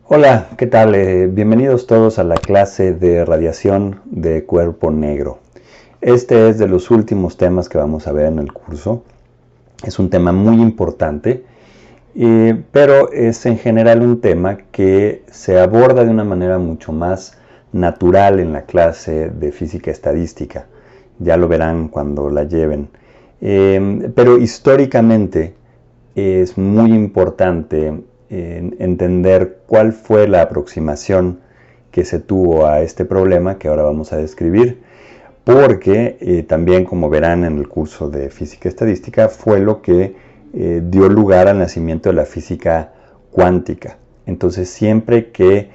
Hola, ¿qué tal? Bienvenidos todos a la clase de radiación de cuerpo negro. Este es de los últimos temas que vamos a ver en el curso. Es un tema muy importante, pero es en general un tema que se aborda de una manera mucho más natural en la clase de física estadística. Ya lo verán cuando la lleven. Pero históricamente es muy importante entender cuál fue la aproximación que se tuvo a este problema que ahora vamos a describir, porque también, como verán en el curso de física estadística, fue lo que dio lugar al nacimiento de la física cuántica. Entonces, siempre que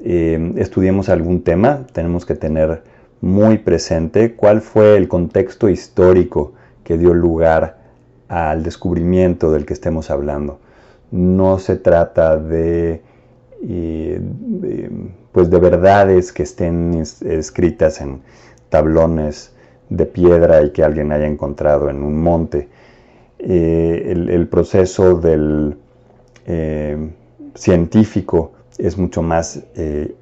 estudiemos algún tema, tenemos que tener muy presente cuál fue el contexto histórico que dio lugar al descubrimiento del que estemos hablando. No se trata pues de verdades que estén escritas en tablones de piedra y que alguien haya encontrado en un monte. El proceso del científico es mucho más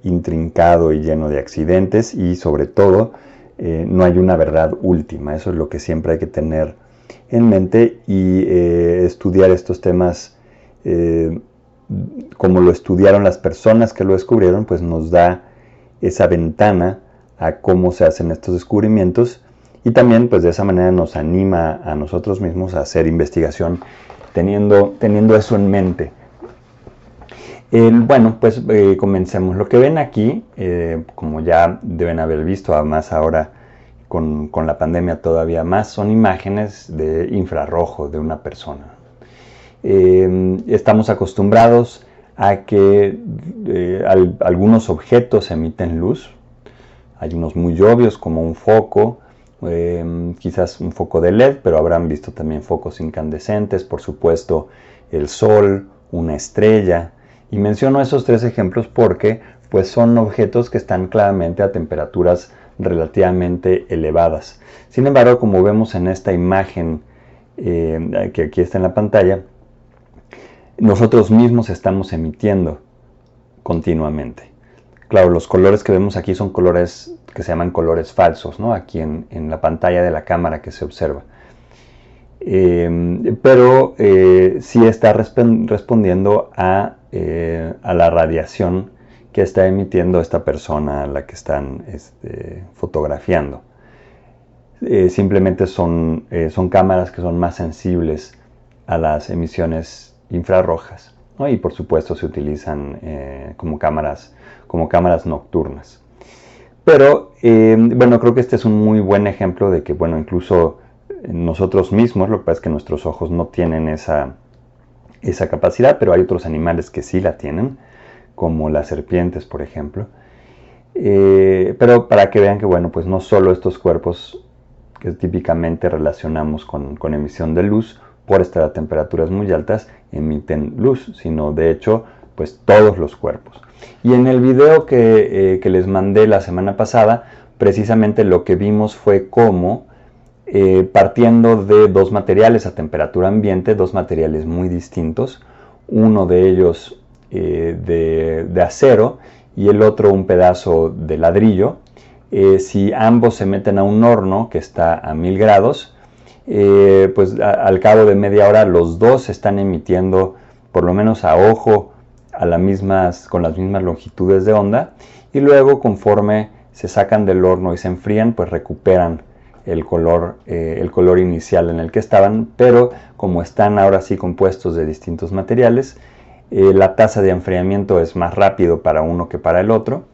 intrincado y lleno de accidentes, y sobre todo no hay una verdad última. Eso es lo que siempre hay que tener en mente, y estudiar estos temas como lo estudiaron las personas que lo descubrieron, pues nos da esa ventana a cómo se hacen estos descubrimientos, y también pues de esa manera nos anima a nosotros mismos a hacer investigación teniendo eso en mente. Bueno, pues comencemos. Lo que ven aquí, como ya deben haber visto, además ahora con la pandemia todavía más, son imágenes de infrarrojo de una persona. Estamos acostumbrados a que algunos objetos emiten luz. Hay unos muy obvios como un foco, quizás un foco de LED, pero habrán visto también focos incandescentes, por supuesto el sol, una estrella. Y menciono esos tres ejemplos porque pues son objetos que están claramente a temperaturas relativamente elevadas. Sin embargo, como vemos en esta imagen que aquí está en la pantalla, nosotros mismos estamos emitiendo continuamente. Claro, los colores que vemos aquí son colores que se llaman colores falsos, ¿no? Aquí en la pantalla de la cámara que se observa. Pero sí está respondiendo a la radiación que está emitiendo esta persona a la que están fotografiando. Simplemente son cámaras que son más sensibles a las emisiones infrarrojas, ¿no? Y por supuesto se utilizan como cámaras nocturnas. Pero bueno, creo que este es un muy buen ejemplo de que, bueno, incluso nosotros mismos, lo que pasa es que nuestros ojos no tienen esa capacidad, pero hay otros animales que sí la tienen, como las serpientes, por ejemplo. Pero para que vean que, bueno, pues no solo estos cuerpos que típicamente relacionamos con emisión de luz, por estar a temperaturas muy altas, emiten luz, sino de hecho, pues todos los cuerpos. Y en el video que les mandé la semana pasada, precisamente lo que vimos fue cómo, partiendo de dos materiales a temperatura ambiente, dos materiales muy distintos, uno de ellos de acero y el otro un pedazo de ladrillo, si ambos se meten a un horno que está a 1000 grados, pues al cabo de media hora los dos están emitiendo, por lo menos a ojo, con las mismas longitudes de onda, y luego conforme se sacan del horno y se enfrían, pues recuperan el color inicial en el que estaban, pero como están ahora sí compuestos de distintos materiales, la tasa de enfriamiento es más rápido para uno que para el otro,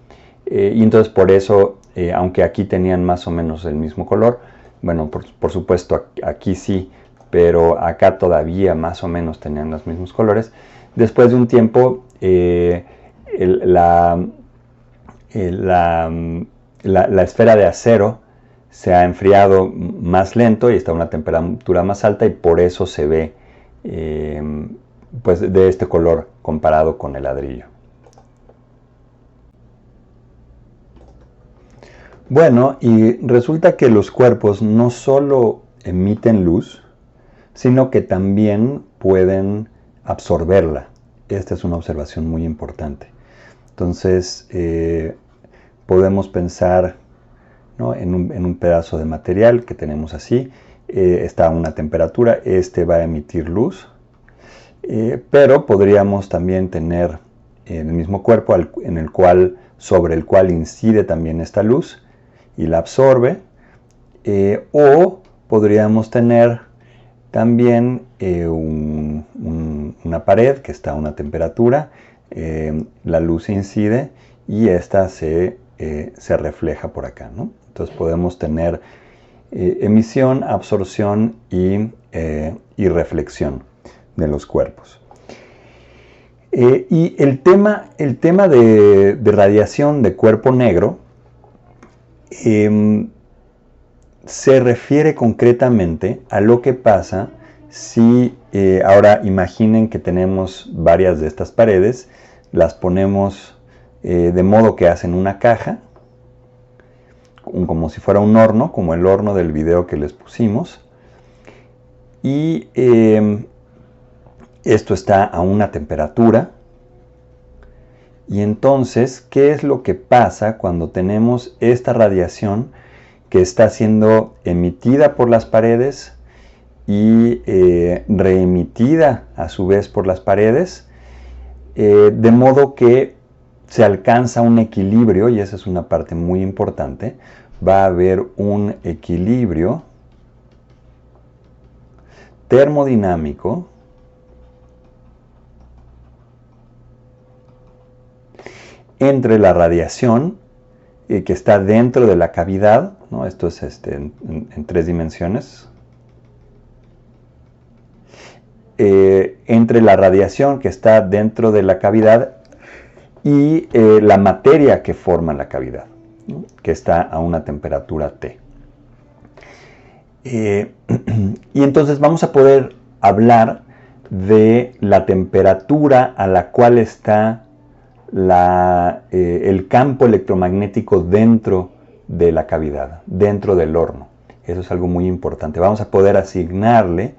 y entonces por eso, aunque aquí tenían más o menos el mismo color, bueno, por supuesto aquí sí, pero acá todavía más o menos tenían los mismos colores. Después de un tiempo, la esfera de acero se ha enfriado más lento y está a una temperatura más alta, y por eso se ve pues de este color comparado con el ladrillo. Bueno, y resulta que los cuerpos no solo emiten luz, sino que también pueden absorberla. esta es una observación muy importante. Entonces, podemos pensar, ¿no?, en un pedazo de material que tenemos así, está a una temperatura, este va a emitir luz, pero podríamos también tener el mismo cuerpo sobre el cual incide también esta luz y la absorbe, o podríamos tener también una pared que está a una temperatura, la luz incide y esta se refleja por acá, ¿no? Entonces podemos tener emisión, absorción y reflexión de los cuerpos. Y el tema de radiación de cuerpo negro se refiere concretamente a lo que pasa si, ahora imaginen que tenemos varias de estas paredes, las ponemos de modo que hacen una caja, como si fuera un horno, como el horno del video que les pusimos, y esto está a una temperatura. Y entonces, ¿qué es lo que pasa cuando tenemos esta radiación que está siendo emitida por las paredes y reemitida a su vez por las paredes? De modo que se alcanza un equilibrio, y esa es una parte muy importante. Va a haber un equilibrio termodinámico entre la radiación que está dentro de la cavidad, ¿no? Esto es en 3 dimensiones, entre la radiación que está dentro de la cavidad y la materia que forma la cavidad, ¿no?, que está a una temperatura T. Y entonces vamos a poder hablar de la temperatura a la cual está el campo electromagnético dentro de la cavidad, dentro del horno. Eso es algo muy importante. Vamos a poder asignarle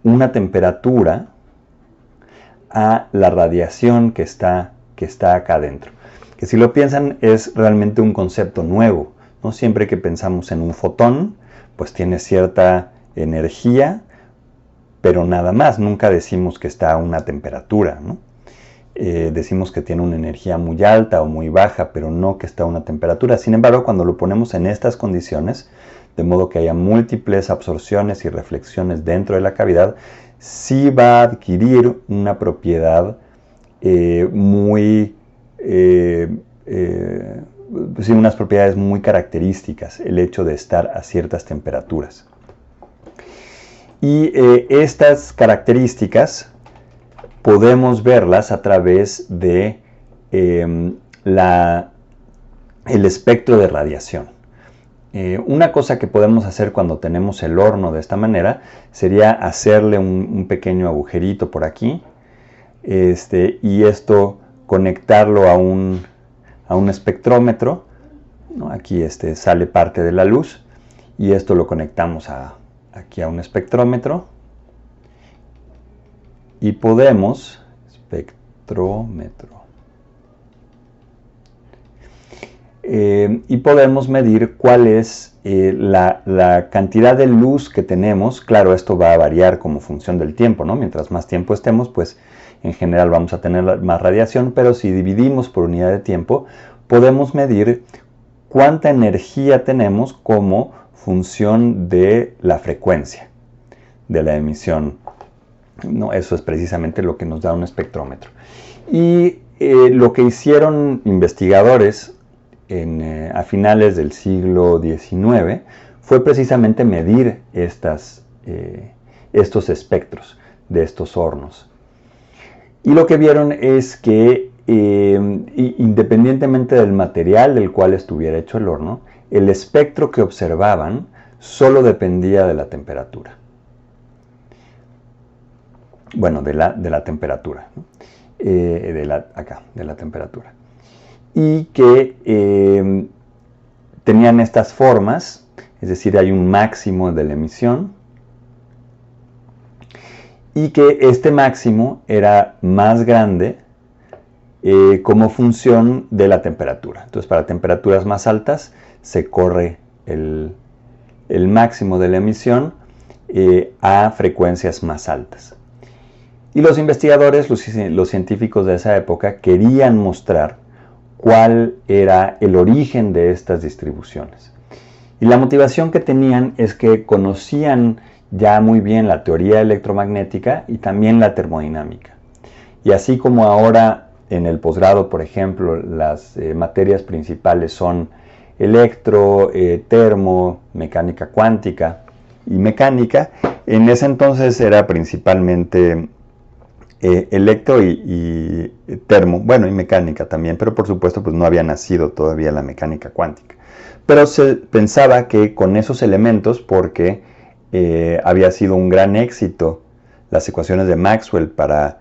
una temperatura a la radiación que está acá adentro. Que si lo piensan es realmente un concepto nuevo, ¿no? Siempre que pensamos en un fotón, pues tiene cierta energía, pero nada más. Nunca decimos que está a una temperatura, ¿no? Decimos que tiene una energía muy alta o muy baja, pero no que está a una temperatura. Sin embargo, cuando lo ponemos en estas condiciones, de modo que haya múltiples absorciones y reflexiones dentro de la cavidad, sí va a adquirir una propiedad unas propiedades muy características, el hecho de estar a ciertas temperaturas. Y estas características podemos verlas a través de el espectro de radiación. Una cosa que podemos hacer cuando tenemos el horno de esta manera sería hacerle un pequeño agujerito por aquí, y esto conectarlo a un espectrómetro, ¿no? Aquí sale parte de la luz y esto lo conectamos aquí a un espectrómetro. Y podemos, medir cuál es la cantidad de luz que tenemos. Claro, esto va a variar como función del tiempo, ¿no? Mientras más tiempo estemos, pues en general vamos a tener más radiación, pero si dividimos por unidad de tiempo, podemos medir cuánta energía tenemos como función de la frecuencia de la emisión. No, eso es precisamente lo que nos da un espectrómetro. Y lo que hicieron investigadores a finales del siglo XIX fue precisamente medir estos espectros de estos hornos. Y lo que vieron es que independientemente del material del cual estuviera hecho el horno, el espectro que observaban solo dependía de la temperatura. Bueno, de la temperatura, ¿no? De la temperatura. Y que tenían estas formas, es decir, hay un máximo de la emisión y que este máximo era más grande como función de la temperatura. Entonces, para temperaturas más altas se corre el máximo de la emisión a frecuencias más altas. Y los investigadores, los científicos de esa época, querían mostrar cuál era el origen de estas distribuciones. Y la motivación que tenían es que conocían ya muy bien la teoría electromagnética y también la termodinámica. Y así como ahora en el posgrado, por ejemplo, las materias principales son electro, termo, mecánica cuántica y mecánica, en ese entonces era principalmente electro y termo, bueno, y mecánica también, pero por supuesto pues no había nacido todavía la mecánica cuántica. Pero se pensaba que con esos elementos, porque había sido un gran éxito las ecuaciones de Maxwell para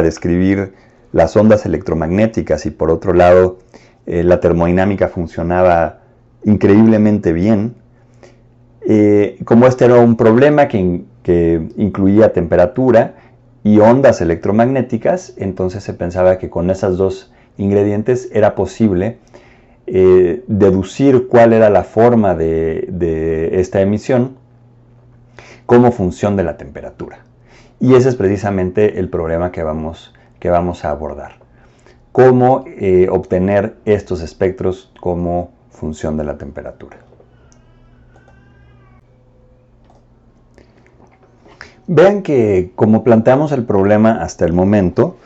describir las ondas electromagnéticas, y por otro lado la termodinámica funcionaba increíblemente bien, como este era un problema que incluía temperatura y ondas electromagnéticas, entonces se pensaba que con esos dos ingredientes era posible deducir cuál era la forma de esta emisión como función de la temperatura. Y ese es precisamente el problema que vamos a abordar. Cómo obtener estos espectros como función de la temperatura. Vean que como planteamos el problema hasta el momento,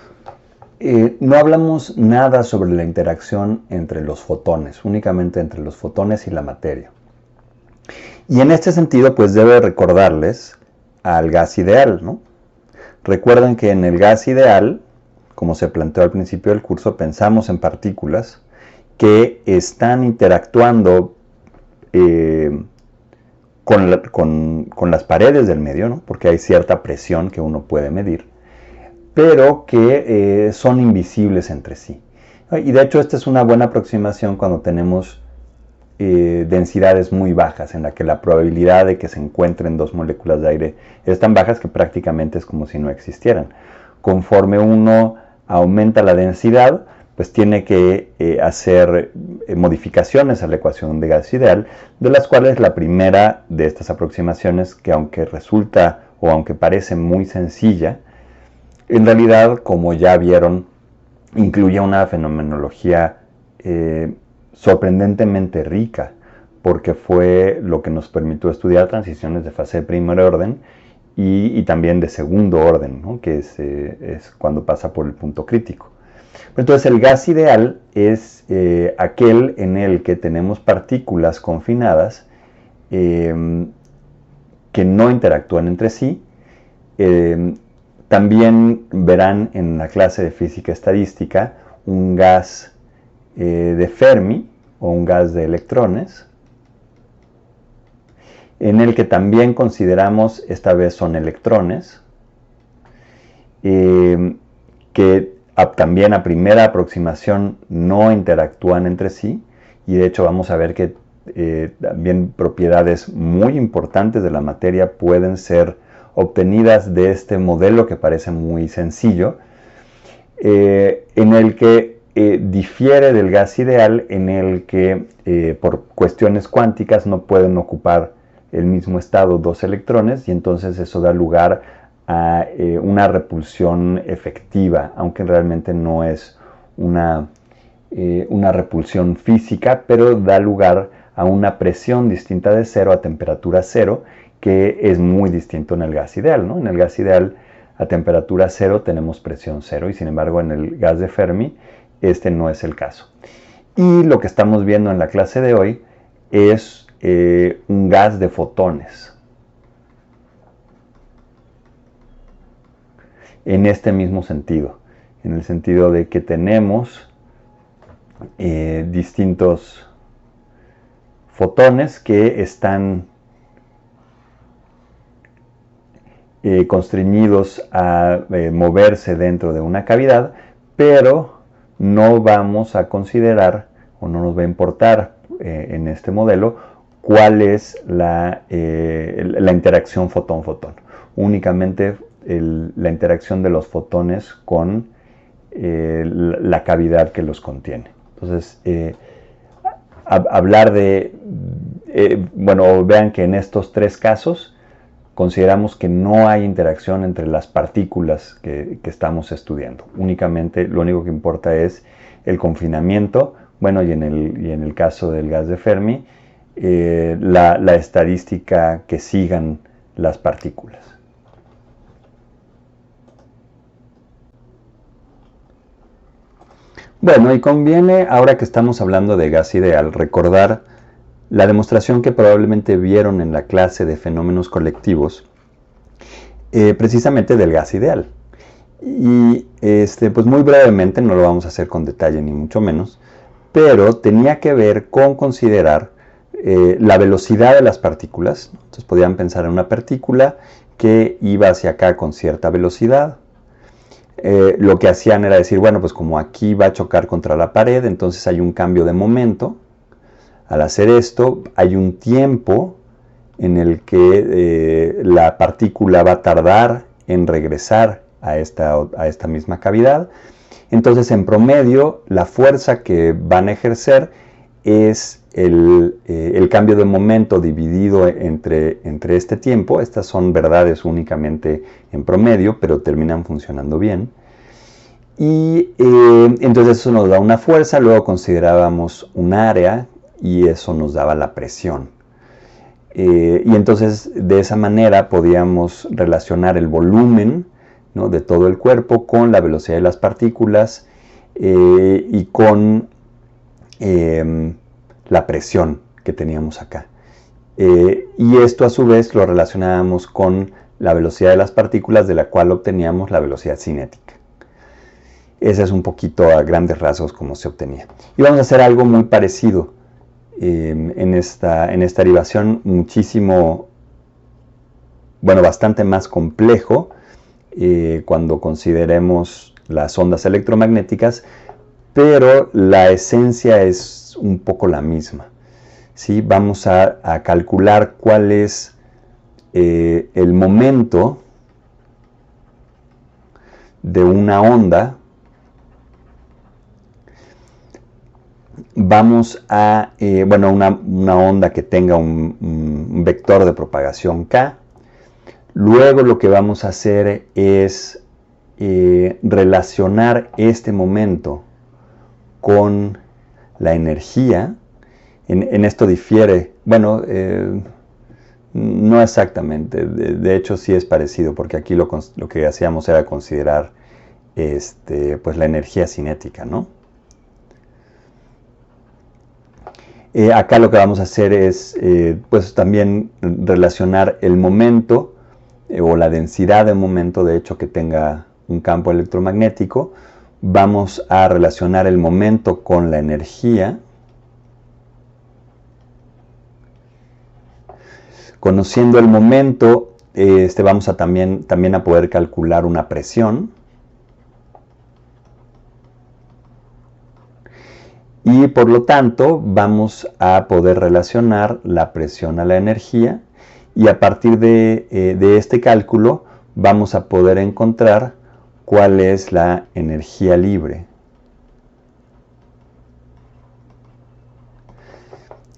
no hablamos nada sobre la interacción entre los fotones, únicamente entre los fotones y la materia. Y en este sentido, pues debe recordarles al gas ideal, ¿no? Recuerden que en el gas ideal, como se planteó al principio del curso, pensamos en partículas que están interactuando con las paredes del medio, ¿no? Porque hay cierta presión que uno puede medir, pero que son invisibles entre sí. Y de hecho esta es una buena aproximación cuando tenemos densidades muy bajas, en la que la probabilidad de que se encuentren dos moléculas de aire es tan baja que prácticamente es como si no existieran. Conforme uno aumenta la densidad, pues tiene que hacer modificaciones a la ecuación de gas ideal, de las cuales la primera de estas aproximaciones, que aunque resulta o aunque parece muy sencilla, en realidad, como ya vieron, incluye una fenomenología sorprendentemente rica, porque fue lo que nos permitió estudiar transiciones de fase de primer orden y también de segundo orden, ¿no? Que es cuando pasa por el punto crítico. Entonces el gas ideal es aquel en el que tenemos partículas confinadas que no interactúan entre sí. También verán en la clase de física estadística un gas de Fermi o un gas de electrones, en el que también consideramos, esta vez son electrones, que también a primera aproximación no interactúan entre sí, y de hecho vamos a ver que también propiedades muy importantes de la materia pueden ser obtenidas de este modelo que parece muy sencillo, en el que difiere del gas ideal, en el que por cuestiones cuánticas no pueden ocupar el mismo estado dos electrones, y entonces eso da lugar a una repulsión efectiva, aunque realmente no es una repulsión física, pero da lugar a una presión distinta de cero a temperatura cero, que es muy distinto en el gas ideal, ¿no? En el gas ideal a temperatura cero tenemos presión cero, y sin embargo en el gas de Fermi este no es el caso. Y lo que estamos viendo en la clase de hoy es un gas de fotones. En este mismo sentido, en el sentido de que tenemos distintos fotones que están constreñidos a moverse dentro de una cavidad, pero no vamos a considerar o no nos va a importar en este modelo cuál es la interacción fotón-fotón. Únicamente la interacción de los fotones con la cavidad que los contiene. Entonces, hablar de, bueno, vean que en estos tres casos consideramos que no hay interacción entre las partículas que estamos estudiando. Únicamente, lo único que importa es el confinamiento, bueno, y en el caso del gas de Fermi, la estadística que sigan las partículas. Bueno, y conviene, ahora que estamos hablando de gas ideal, recordar la demostración que probablemente vieron en la clase de fenómenos colectivos, precisamente del gas ideal. Y pues muy brevemente, no lo vamos a hacer con detalle ni mucho menos, pero tenía que ver con considerar la velocidad de las partículas. Entonces podían pensar en una partícula que iba hacia acá con cierta velocidad. Lo que hacían era decir, bueno, pues como aquí va a chocar contra la pared, entonces hay un cambio de momento. Al hacer esto, hay un tiempo en el que la partícula va a tardar en regresar a esta misma cavidad. Entonces, en promedio, la fuerza que van a ejercer es el cambio de momento dividido entre este tiempo. Estas son verdades únicamente en promedio, pero terminan funcionando bien. Y entonces eso nos da una fuerza, luego considerábamos un área y eso nos daba la presión. Y entonces de esa manera podíamos relacionar el volumen, ¿no?, de todo el cuerpo con la velocidad de las partículas y con la presión que teníamos acá. Y esto a su vez lo relacionábamos con la velocidad de las partículas, de la cual obteníamos la velocidad cinética. Ese es un poquito a grandes rasgos cómo se obtenía. Y vamos a hacer algo muy parecido en esta derivación, bastante más complejo cuando consideremos las ondas electromagnéticas, pero la esencia es un poco la misma. ¿Sí? Vamos a calcular cuál es el momento de una onda. Vamos a, una onda que tenga un vector de propagación k. Luego lo que vamos a hacer es relacionar este momento con la energía. En esto difiere, no exactamente, de hecho sí es parecido, porque aquí lo que hacíamos era considerar pues la energía cinética, ¿no? Acá lo que vamos a hacer es pues también relacionar el momento o la densidad de momento, de hecho, que tenga un campo electromagnético. Vamos a relacionar el momento con la energía. Conociendo el momento, vamos a también a poder calcular una presión. Y por lo tanto vamos a poder relacionar la presión a la energía, y a partir de este cálculo vamos a poder encontrar cuál es la energía libre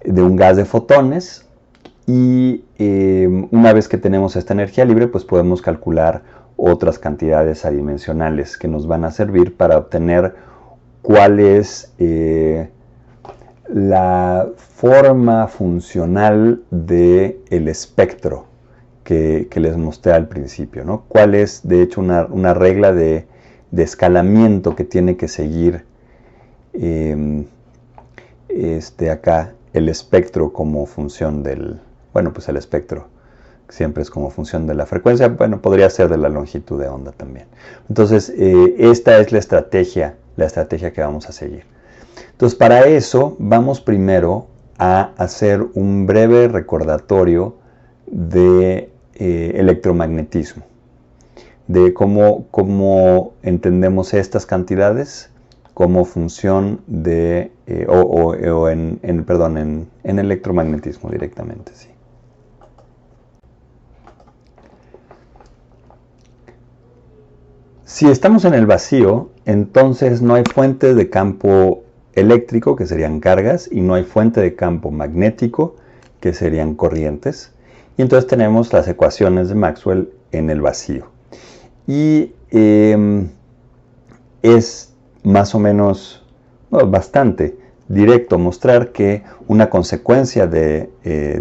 de un gas de fotones. Y una vez que tenemos esta energía libre, pues podemos calcular otras cantidades adimensionales que nos van a servir para obtener cuál es la forma funcional del espectro que les mostré al principio, ¿no? Cuál es, de hecho, una regla de escalamiento que tiene que seguir acá el espectro como función del... pues el espectro siempre es como función de la frecuencia, podría ser de la longitud de onda también. Entonces, esta es la estrategia que vamos a seguir. Entonces, para eso vamos primero a hacer un breve recordatorio de electromagnetismo, de cómo entendemos estas cantidades como función de, en electromagnetismo directamente, sí. Si estamos en el vacío, entonces no hay fuente de campo eléctrico, que serían cargas, y no hay fuente de campo magnético, que serían corrientes. Y entonces tenemos las ecuaciones de Maxwell en el vacío. Y es más o menos, bueno, bastante directo mostrar que una consecuencia de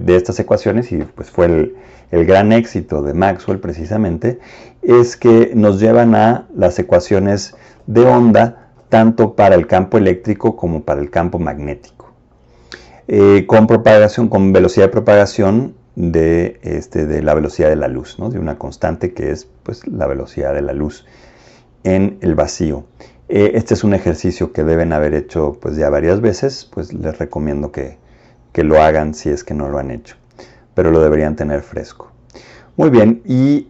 estas ecuaciones, y pues fue el gran éxito de Maxwell precisamente, es que nos llevan a las ecuaciones de onda tanto para el campo eléctrico como para el campo magnético. Con velocidad de propagación de la velocidad de la luz, ¿no? De una constante que es pues, la velocidad de la luz en el vacío. Este es un ejercicio que deben haber hecho pues, ya varias veces, pues les recomiendo que lo hagan si es que no lo han hecho, pero lo deberían tener fresco. Muy bien, y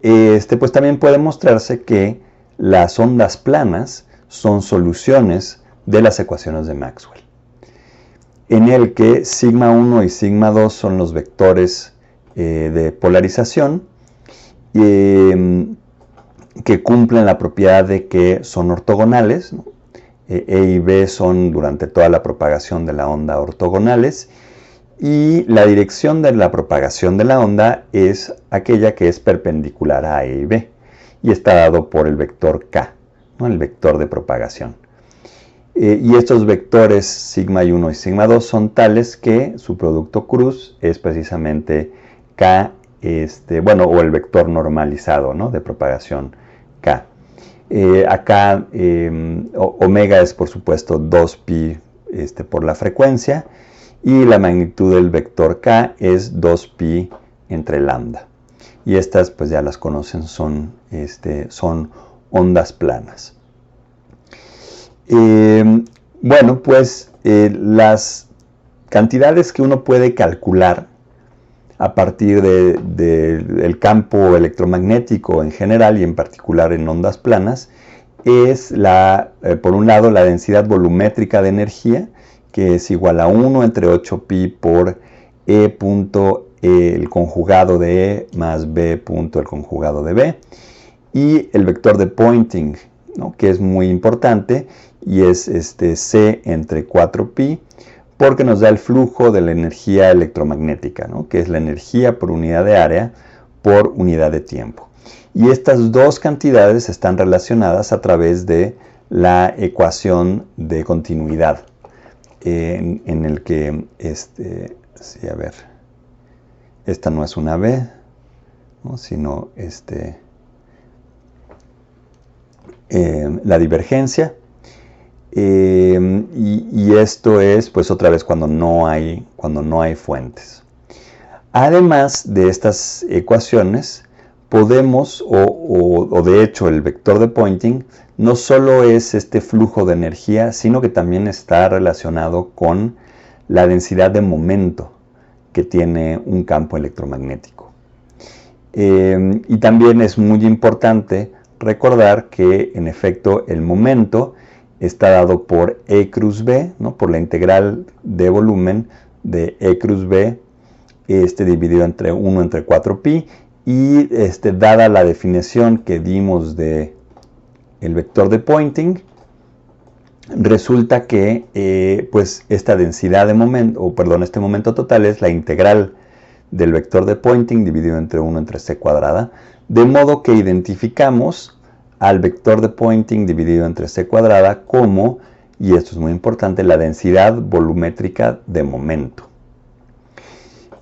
pues también puede mostrarse que las ondas planas son soluciones de las ecuaciones de Maxwell, en el que sigma 1 y sigma 2 son los vectores de polarización que cumplen la propiedad de que son ortogonales, ¿no? E y B son durante toda la propagación de la onda ortogonales, y la dirección de la propagación de la onda es aquella que es perpendicular a E y B, y está dado por el vector K, ¿no? El vector de propagación. Y estos vectores sigma 1 y sigma 2 son tales que su producto cruz es precisamente K, o el vector normalizado, ¿no? De propagación K. Acá omega es por supuesto 2pi por la frecuencia, y la magnitud del vector K es 2pi entre lambda. Y estas pues ya las conocen, son ondas planas. Bueno, pues las cantidades que uno puede calcular a partir del campo electromagnético en general y en particular en ondas planas es por un lado la densidad volumétrica de energía, que es igual a 1 entre 8pi por E punto el conjugado de E más B punto el conjugado de B, y el vector de Poynting, ¿no? Que es muy importante, y es C entre 4pi, porque nos da el flujo de la energía electromagnética, ¿no? Que es la energía por unidad de área por unidad de tiempo. Y estas dos cantidades están relacionadas a través de la ecuación de continuidad, en el que, sí, a ver, esta no es una B, ¿no? Sino la divergencia. Y esto es pues otra vez cuando no hay fuentes. Además de estas ecuaciones podemos, o de hecho el vector de Poynting no solo es este flujo de energía, sino que también está relacionado con la densidad de momento que tiene un campo electromagnético. Y también es muy importante recordar que en efecto el momento está dado por E cruz B, ¿no? Por la integral de volumen de E cruz B dividido entre 1 entre 4pi, y dada la definición que dimos de el vector de Poynting, resulta que pues esta densidad de momento, este momento total es la integral del vector de Poynting dividido entre 1 entre c cuadrada, de modo que identificamos al vector de Poynting dividido entre c cuadrada como, y esto es muy importante, la densidad volumétrica de momento.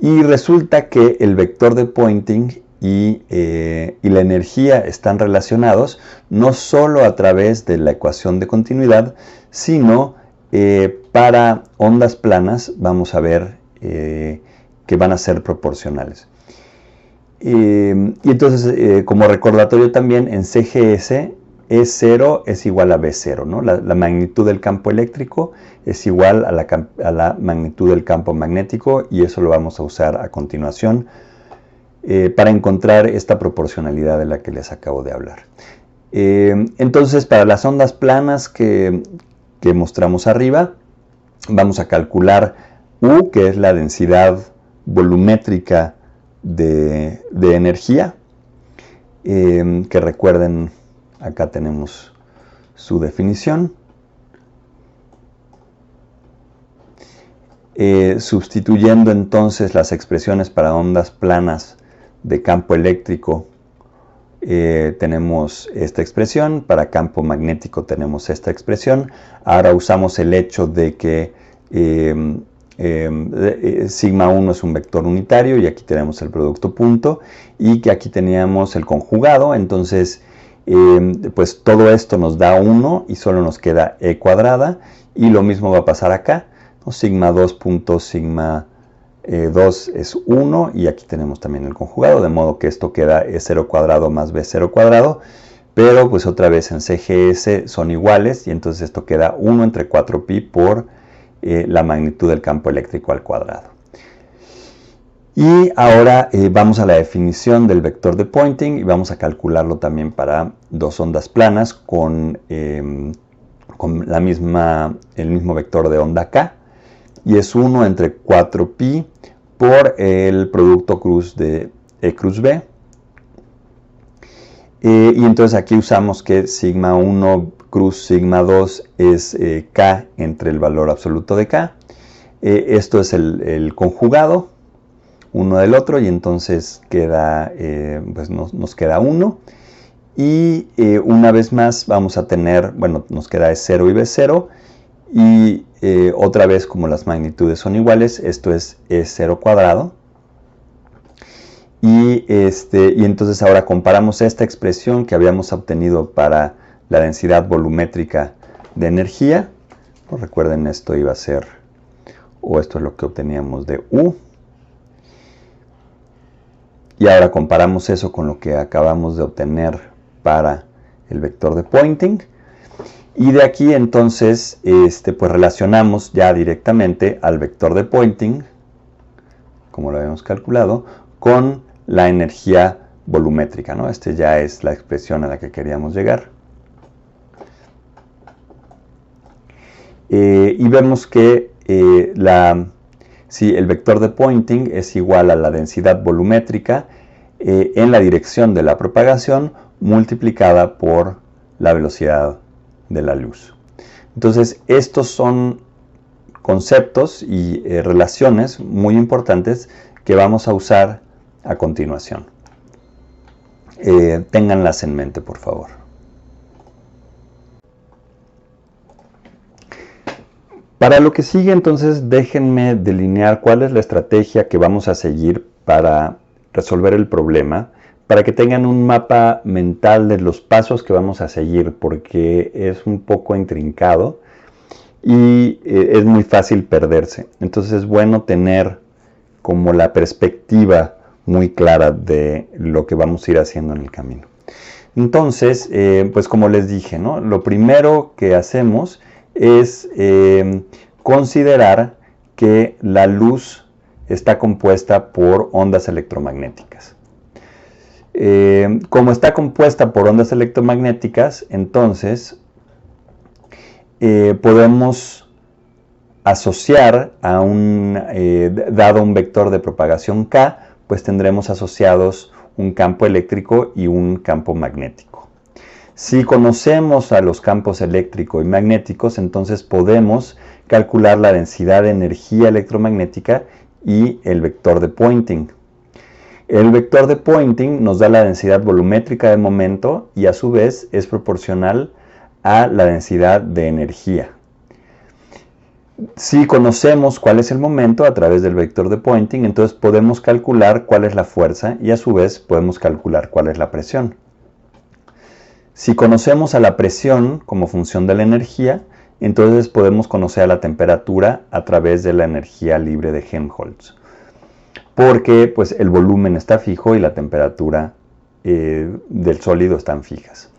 Y resulta que el vector de Poynting y la energía están relacionados no solo a través de la ecuación de continuidad, sino para ondas planas vamos a ver que van a ser proporcionales. Y entonces, como recordatorio también, en CGS E0 es igual a B0, ¿no? La magnitud del campo eléctrico es igual a la magnitud del campo magnético, y eso lo vamos a usar a continuación para encontrar esta proporcionalidad de la que les acabo de hablar. Entonces, para las ondas planas que mostramos arriba, vamos a calcular U, que es la densidad volumétrica de energía, que recuerden Acá tenemos su definición. Sustituyendo entonces las expresiones para ondas planas de campo eléctrico, tenemos esta expresión. Para campo magnético tenemos esta expresión. Ahora usamos el hecho de que sigma 1 es un vector unitario y aquí tenemos el producto punto, y que aquí teníamos el conjugado. Entonces pues todo esto nos da 1 y solo nos queda e cuadrada, y lo mismo va a pasar acá, ¿no? Sigma 2 punto sigma 2 es 1, y aquí tenemos también el conjugado, de modo que esto queda E0 cuadrado más B0 cuadrado, pero pues otra vez en CGS son iguales, y entonces esto queda 1 entre 4pi por la magnitud del campo eléctrico al cuadrado. Y ahora vamos a la definición del vector de Poynting y vamos a calcularlo también para dos ondas planas con el mismo vector de onda k, y es 1 entre 4pi por el producto cruz de E cruz B. Y entonces aquí usamos que sigma 1 cruz sigma 2 es k entre el valor absoluto de k. Esto es el conjugado uno del otro, y entonces queda, pues nos queda 1. Y una vez más vamos a tener, bueno, nos queda E0 y B0, y otra vez, como las magnitudes son iguales, esto es E0 cuadrado. Y entonces ahora comparamos esta expresión que habíamos obtenido para la densidad volumétrica de energía. Pues recuerden, esto iba a ser, o esto es lo que obteníamos de U. Y ahora comparamos eso con lo que acabamos de obtener para el vector de Poynting. Y de aquí entonces pues relacionamos ya directamente al vector de Poynting, como lo habíamos calculado, con la energía volumétrica, ¿no? Ya es la expresión a la que queríamos llegar. Y vemos que si el vector de Poynting es igual a la densidad volumétrica en la dirección de la propagación multiplicada por la velocidad de la luz. Entonces, estos son conceptos y relaciones muy importantes que vamos a usar a continuación. Ténganlas en mente, por favor. Para lo que sigue, entonces, déjenme delinear cuál es la estrategia que vamos a seguir para resolver el problema, para que tengan un mapa mental de los pasos que vamos a seguir, porque es un poco intrincado y es muy fácil perderse. Entonces es bueno tener como la perspectiva muy clara de lo que vamos a ir haciendo en el camino. Entonces, pues como les dije, ¿no? Lo primero que hacemos es considerar que la luz está compuesta por ondas electromagnéticas. Como está compuesta por ondas electromagnéticas, entonces podemos asociar a dado un vector de propagación k, pues tendremos asociados un campo eléctrico y un campo magnético. Si conocemos a los campos eléctrico y magnéticos, entonces podemos calcular la densidad de energía electromagnética y el vector de Poynting. El vector de Poynting nos da la densidad volumétrica de momento y a su vez es proporcional a la densidad de energía. Si conocemos cuál es el momento a través del vector de Poynting, entonces podemos calcular cuál es la fuerza y a su vez podemos calcular cuál es la presión. Si conocemos a la presión como función de la energía, entonces podemos conocer a la temperatura a través de la energía libre de Helmholtz, porque pues el volumen está fijo y la temperatura del sólido están fijas.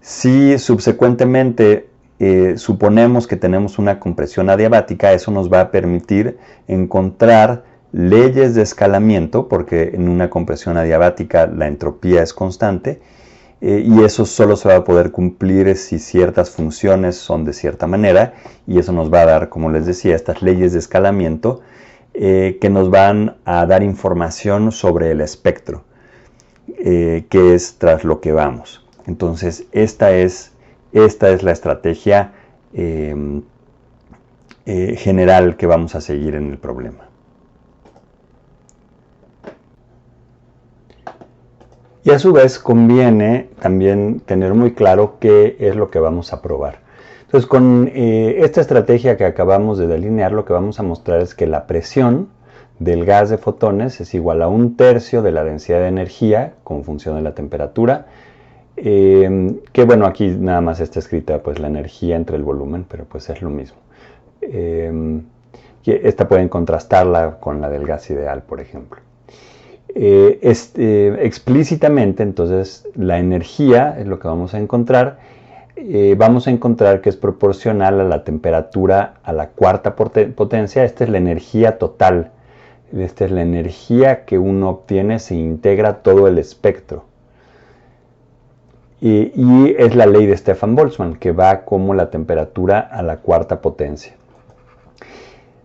Si subsecuentemente suponemos que tenemos una compresión adiabática, eso nos va a permitir encontrar leyes de escalamiento, porque en una compresión adiabática la entropía es constante, y eso solo se va a poder cumplir si ciertas funciones son de cierta manera, y eso nos va a dar, como les decía, estas leyes de escalamiento que nos van a dar información sobre el espectro, que es tras lo que vamos. Entonces, esta es la estrategia general que vamos a seguir en el problema. Y a su vez conviene también tener muy claro qué es lo que vamos a probar. Entonces, con esta estrategia que acabamos de delinear, lo que vamos a mostrar es que la presión del gas de fotones es igual a 1/3 de la densidad de energía con función de la temperatura, que bueno, aquí nada más está escrita pues la energía entre el volumen, pero pues es lo mismo. Esta pueden contrastarla con la del gas ideal, por ejemplo. Explícitamente, entonces, la energía es lo que vamos a encontrar. Vamos a encontrar que es proporcional a la temperatura a la cuarta potencia. Esta es la energía total. Esta es la energía que uno obtiene, se integra todo el espectro. Y es la ley de Stefan-Boltzmann, que va como la temperatura a la cuarta potencia.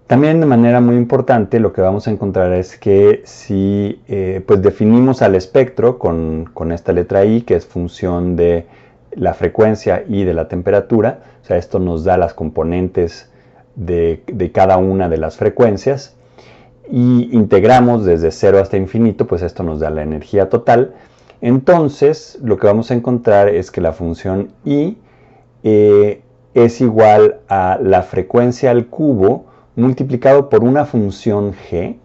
También de manera muy importante lo que vamos a encontrar es que si pues definimos al espectro con esta letra I, que es función de la frecuencia y de la temperatura, o sea, esto nos da las componentes de cada una de las frecuencias, y integramos desde 0 hasta infinito, pues esto nos da la energía total. Entonces, lo que vamos a encontrar es que la función I es igual a la frecuencia al cubo multiplicado por una función g,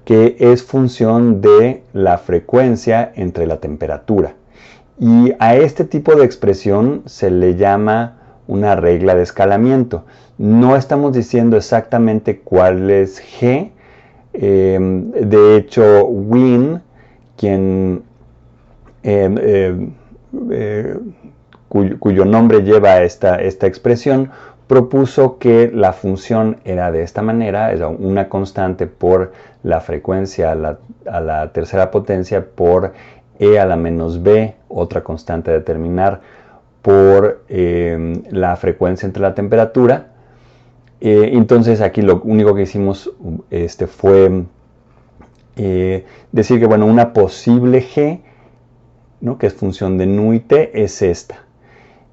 que es función de la frecuencia entre la temperatura. Y a este tipo de expresión se le llama una regla de escalamiento. No estamos diciendo exactamente cuál es g. De hecho, Wien, cuyo nombre lleva esta expresión, propuso que la función era de esta manera, es una constante por la frecuencia a la tercera potencia por e a la menos b, otra constante a determinar por la frecuencia entre la temperatura. Entonces aquí lo único que hicimos fue decir que bueno, una posible g, ¿no?, que es función de nu y t, es esta.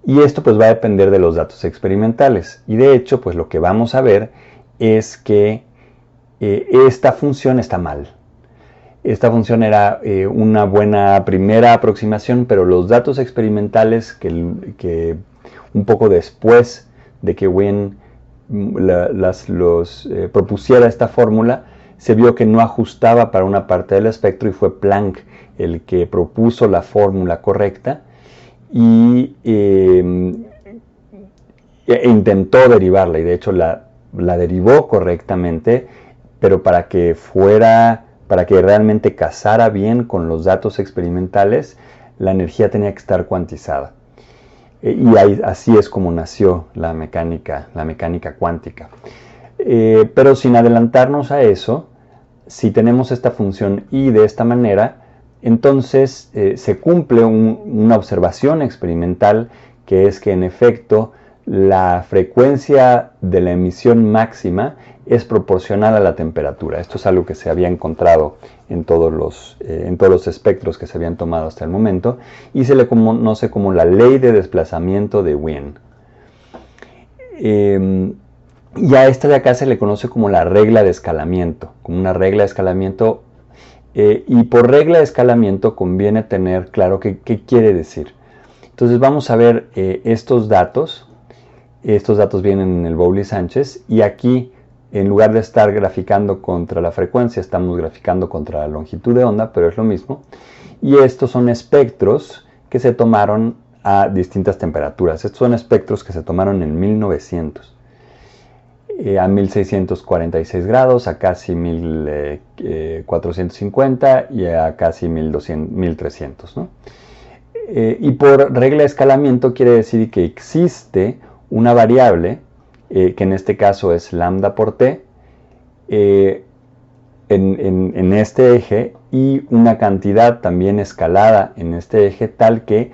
Y esto pues va a depender de los datos experimentales. Y de hecho, pues lo que vamos a ver es que esta función está mal. Esta función era una buena primera aproximación, pero los datos experimentales que un poco después de que Wien propusiera esta fórmula, se vio que no ajustaba para una parte del espectro y fue Planck el que propuso la fórmula correcta y intentó derivarla, y de hecho la derivó correctamente, pero para que realmente casara bien con los datos experimentales, la energía tenía que estar cuantizada. Y así es como nació la mecánica cuántica. Pero sin adelantarnos a eso, si tenemos esta función I de esta manera, entonces se cumple una observación experimental, que es que en efecto la frecuencia de la emisión máxima es proporcional a la temperatura. Esto es algo que se había encontrado en todos los espectros que se habían tomado hasta el momento, y se le conoce como la ley de desplazamiento de Wien. Y a esta de acá se le conoce como la regla de escalamiento, como una regla de escalamiento. Y por regla de escalamiento conviene tener claro qué quiere decir. Entonces vamos a ver estos datos. Estos datos vienen en el Bowley-Sánchez, y aquí, en lugar de estar graficando contra la frecuencia, estamos graficando contra la longitud de onda, pero es lo mismo. Y estos son espectros que se tomaron a distintas temperaturas. Estos son espectros que se tomaron en 1900. A 1646 grados, a casi 1450 y a casi 1300, ¿no? Y por regla de escalamiento quiere decir que existe una variable, que en este caso es lambda por t, en este eje, y una cantidad también escalada en este eje, tal que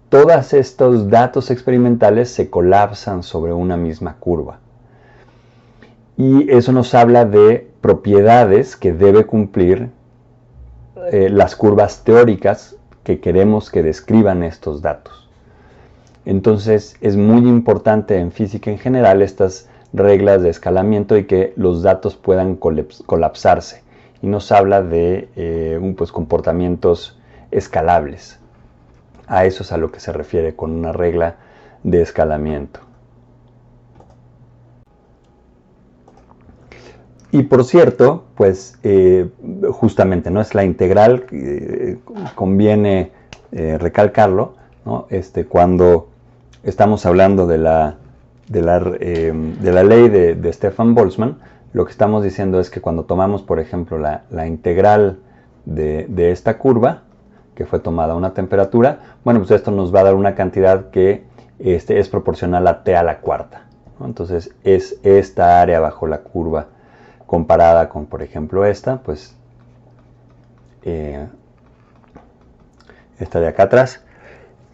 todos estos datos experimentales se colapsan sobre una misma curva. Y eso nos habla de propiedades que debe cumplir las curvas teóricas que queremos que describan estos datos. Entonces es muy importante en física en general estas reglas de escalamiento y que los datos puedan colapsarse. Y nos habla de pues, comportamientos escalables. A eso es a lo que se refiere con una regla de escalamiento. Y por cierto, pues justamente no es la integral, conviene recalcarlo, ¿no? Cuando estamos hablando de la ley de Stefan Boltzmann, lo que estamos diciendo es que cuando tomamos, por ejemplo, la integral de esta curva, que fue tomada a una temperatura, bueno, pues esto nos va a dar una cantidad que es proporcional a t a la cuarta, ¿no? Entonces es esta área bajo la curva comparada con, por ejemplo, esta, pues esta de acá atrás.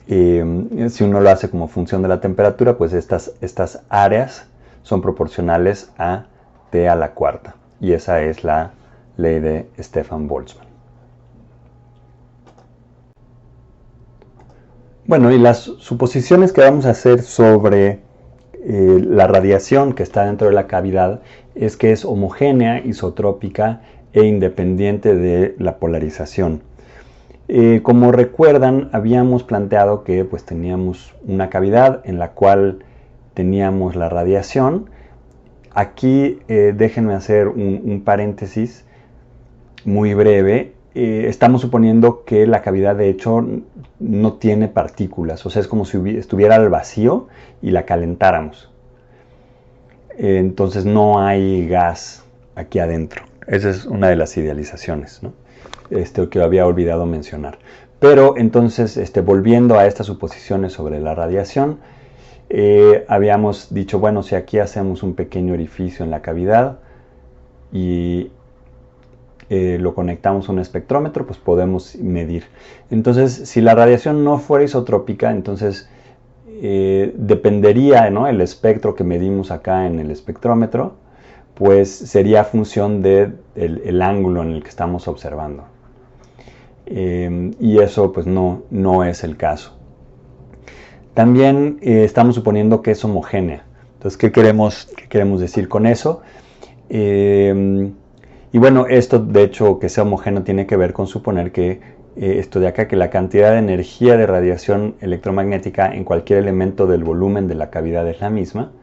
Si uno lo hace como función de la temperatura, pues estas áreas son proporcionales a t a la cuarta. Y esa es la ley de Stefan Boltzmann. Bueno, y las suposiciones que vamos a hacer sobre la radiación que está dentro de la cavidad es que es homogénea, isotrópica e independiente de la polarización. Como recuerdan, habíamos planteado que pues, teníamos una cavidad en la cual teníamos la radiación. Aquí déjenme hacer un paréntesis muy breve. Estamos suponiendo que la cavidad de hecho no tiene partículas, o sea, es como si estuviera al vacío y la calentáramos. Entonces no hay gas aquí adentro. Esa es una de las idealizaciones, ¿no? Que había olvidado mencionar. Pero entonces, volviendo a estas suposiciones sobre la radiación, habíamos dicho, bueno, si aquí hacemos un pequeño orificio en la cavidad y lo conectamos a un espectrómetro, pues podemos medir. Entonces, si la radiación no fuera isotrópica, entonces dependería, ¿no? El espectro que medimos acá en el espectrómetro, pues sería función del ángulo en el que estamos observando. Y eso pues no es el caso. También estamos suponiendo que es homogénea. Entonces, ¿qué queremos decir con eso? Y bueno, esto de hecho que sea homogéneo tiene que ver con suponer que esto de acá, que la cantidad de energía de radiación electromagnética en cualquier elemento del volumen de la cavidad es la misma.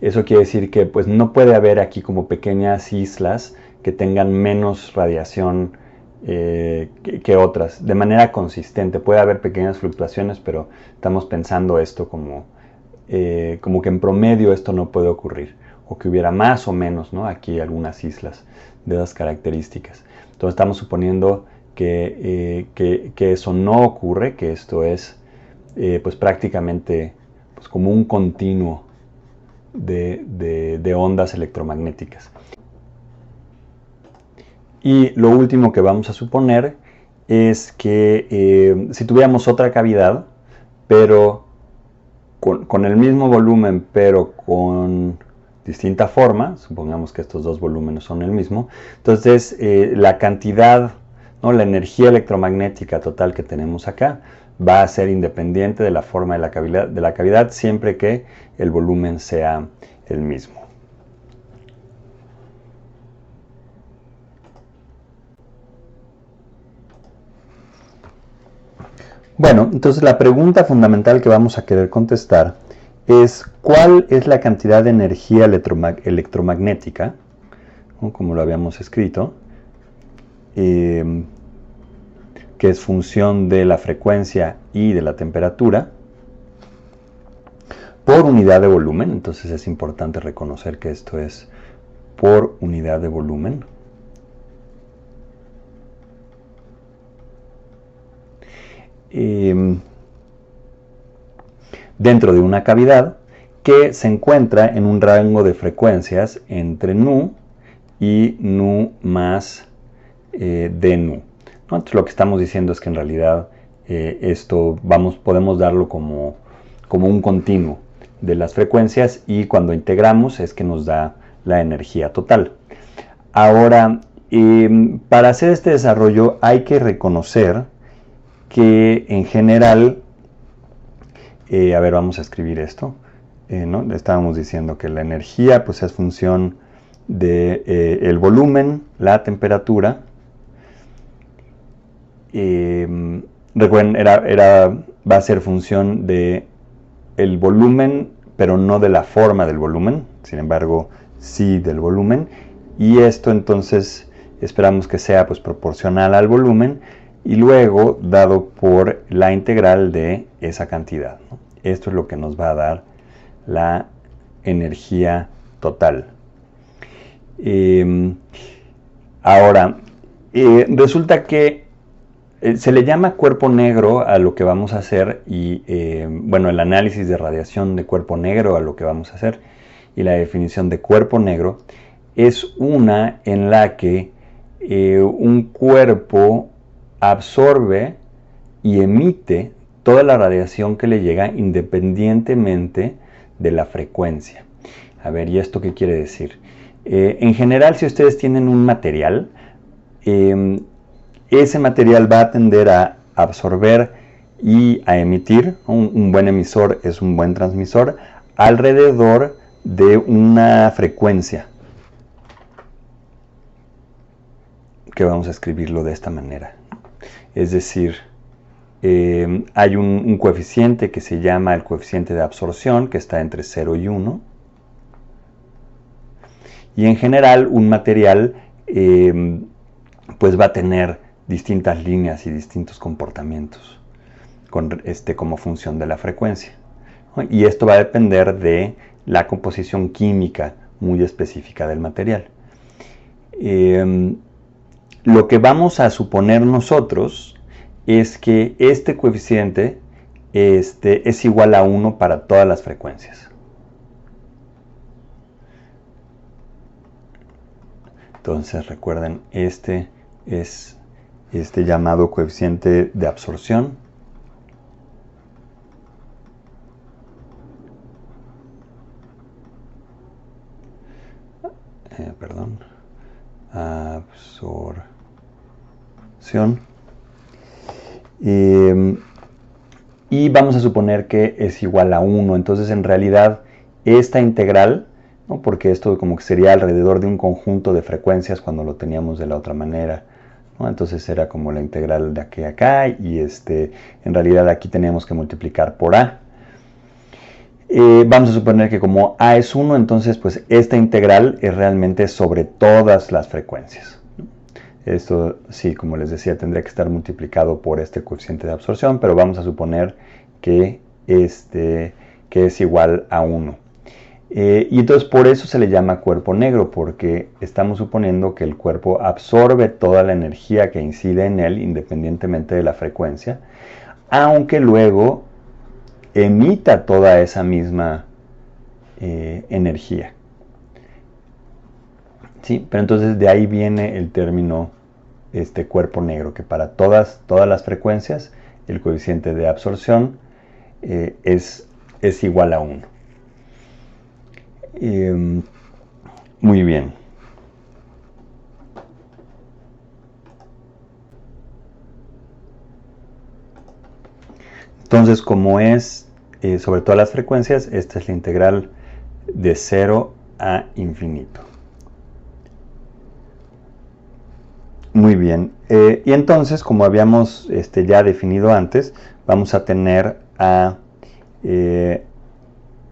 Eso quiere decir que pues no puede haber aquí como pequeñas islas que tengan menos radiación que otras, de manera consistente. Puede haber pequeñas fluctuaciones, pero estamos pensando esto como que en promedio esto no puede ocurrir, o que hubiera más o menos, ¿no? Aquí algunas islas de esas características. Entonces estamos suponiendo que eso no ocurre, que esto es pues prácticamente pues como un continuo de ondas electromagnéticas. Y lo último que vamos a suponer es que si tuviéramos otra cavidad, pero con el mismo volumen, pero con distinta forma, supongamos que estos dos volúmenes son el mismo, entonces la cantidad, ¿no? La energía electromagnética total que tenemos acá va a ser independiente de la forma de la cavidad siempre que el volumen sea el mismo. Bueno, entonces la pregunta fundamental que vamos a querer contestar es ¿cuál es la cantidad de energía electromagnética, ¿no? Como lo habíamos escrito, que es función de la frecuencia y de la temperatura, por unidad de volumen? Entonces es importante reconocer que esto es por unidad de volumen. Dentro de una cavidad que se encuentra en un rango de frecuencias entre nu y nu más d nu, ¿no? Entonces lo que estamos diciendo es que en realidad esto podemos darlo como un continuo de las frecuencias, y cuando integramos es que nos da la energía total. Ahora, para hacer este desarrollo hay que reconocer que en general, a ver, vamos a escribir esto, ¿no? Estábamos diciendo que la energía pues es función de el volumen, la temperatura. Recuerden, va a ser función de el volumen, pero no de la forma del volumen, sin embargo, sí del volumen. Y esto entonces esperamos que sea pues proporcional al volumen y luego dado por la integral de esa cantidad, ¿no? Esto es lo que nos va a dar la energía total. Ahora, resulta que se le llama cuerpo negro a lo que vamos a hacer y, bueno, el análisis de radiación de cuerpo negro a lo que vamos a hacer y la definición de cuerpo negro es una en la que un cuerpo absorbe y emite toda la radiación que le llega independientemente de la frecuencia. A ver, ¿y esto qué quiere decir? En general, si ustedes tienen un material, ese material va a tender a absorber y a emitir, un buen emisor es un buen transmisor, alrededor de una frecuencia, que vamos a escribirlo de esta manera. Es decir, hay un coeficiente que se llama el coeficiente de absorción, que está entre 0 y 1. Y en general un material pues va a tener distintas líneas y distintos comportamientos como función de la frecuencia, ¿no? Y esto va a depender de la composición química muy específica del material. Lo que vamos a suponer nosotros es que este coeficiente es igual a 1 para todas las frecuencias. Entonces recuerden, este es este llamado coeficiente de absorción. Absorción. Y vamos a suponer que es igual a 1. Entonces en realidad esta integral, ¿no? Porque esto como que sería alrededor de un conjunto de frecuencias cuando lo teníamos de la otra manera, ¿no? Entonces era como la integral de aquí a acá y en realidad aquí teníamos que multiplicar por A. Vamos a suponer que como A es 1, entonces pues esta integral es realmente sobre todas las frecuencias. Esto sí, como les decía, tendría que estar multiplicado por este coeficiente de absorción, pero vamos a suponer que es igual a 1. Y entonces por eso se le llama cuerpo negro, porque estamos suponiendo que el cuerpo absorbe toda la energía que incide en él, independientemente de la frecuencia, aunque luego emita toda esa misma energía. ¿Sí? Pero entonces de ahí viene el término cuerpo negro, que para todas las frecuencias el coeficiente de absorción es igual a 1. Muy bien. Entonces, como es sobre todas las frecuencias, esta es la integral de 0 a infinito. Muy bien. Y entonces, como habíamos ya definido antes, vamos a tener a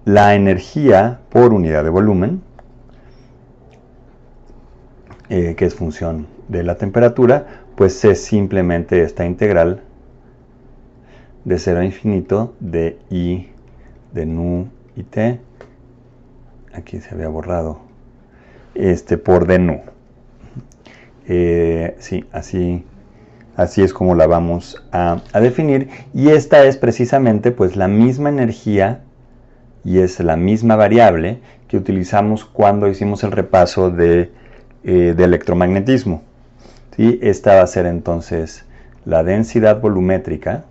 la energía por unidad de volumen, que es función de la temperatura, pues es simplemente esta integral de 0 a infinito de I de nu y t, aquí se había borrado, por d nu. Sí, así es como la vamos a definir, y esta es precisamente pues la misma energía y es la misma variable que utilizamos cuando hicimos el repaso de electromagnetismo. ¿Sí? Esta va a ser entonces la densidad volumétrica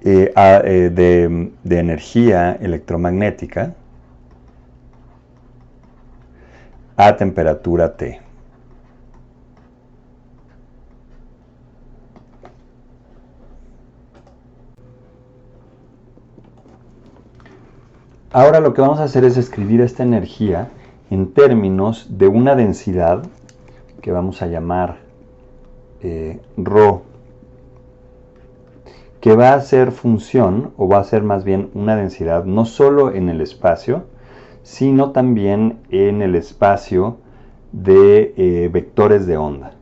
de energía electromagnética a temperatura T. Ahora lo que vamos a hacer es escribir esta energía en términos de una densidad que vamos a llamar ρ, que va a ser función, o va a ser más bien una densidad, no solo en el espacio, sino también en el espacio de vectores de onda.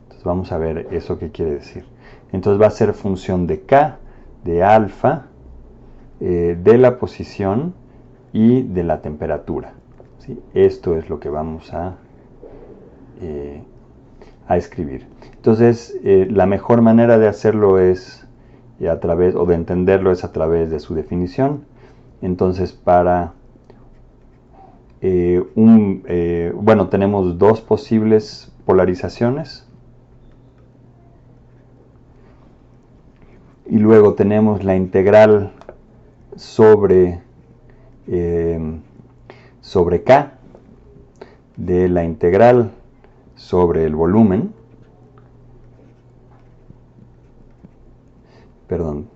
Entonces vamos a ver eso qué quiere decir. Entonces va a ser función de k, de alfa, de la posición y de la temperatura. ¿Sí? Esto es lo que vamos a escribir. Entonces la mejor manera de hacerlo es a través, o de entenderlo es a través de su definición. Entonces para bueno, tenemos dos posibles polarizaciones y luego tenemos la integral sobre K de la integral sobre el volumen, perdón,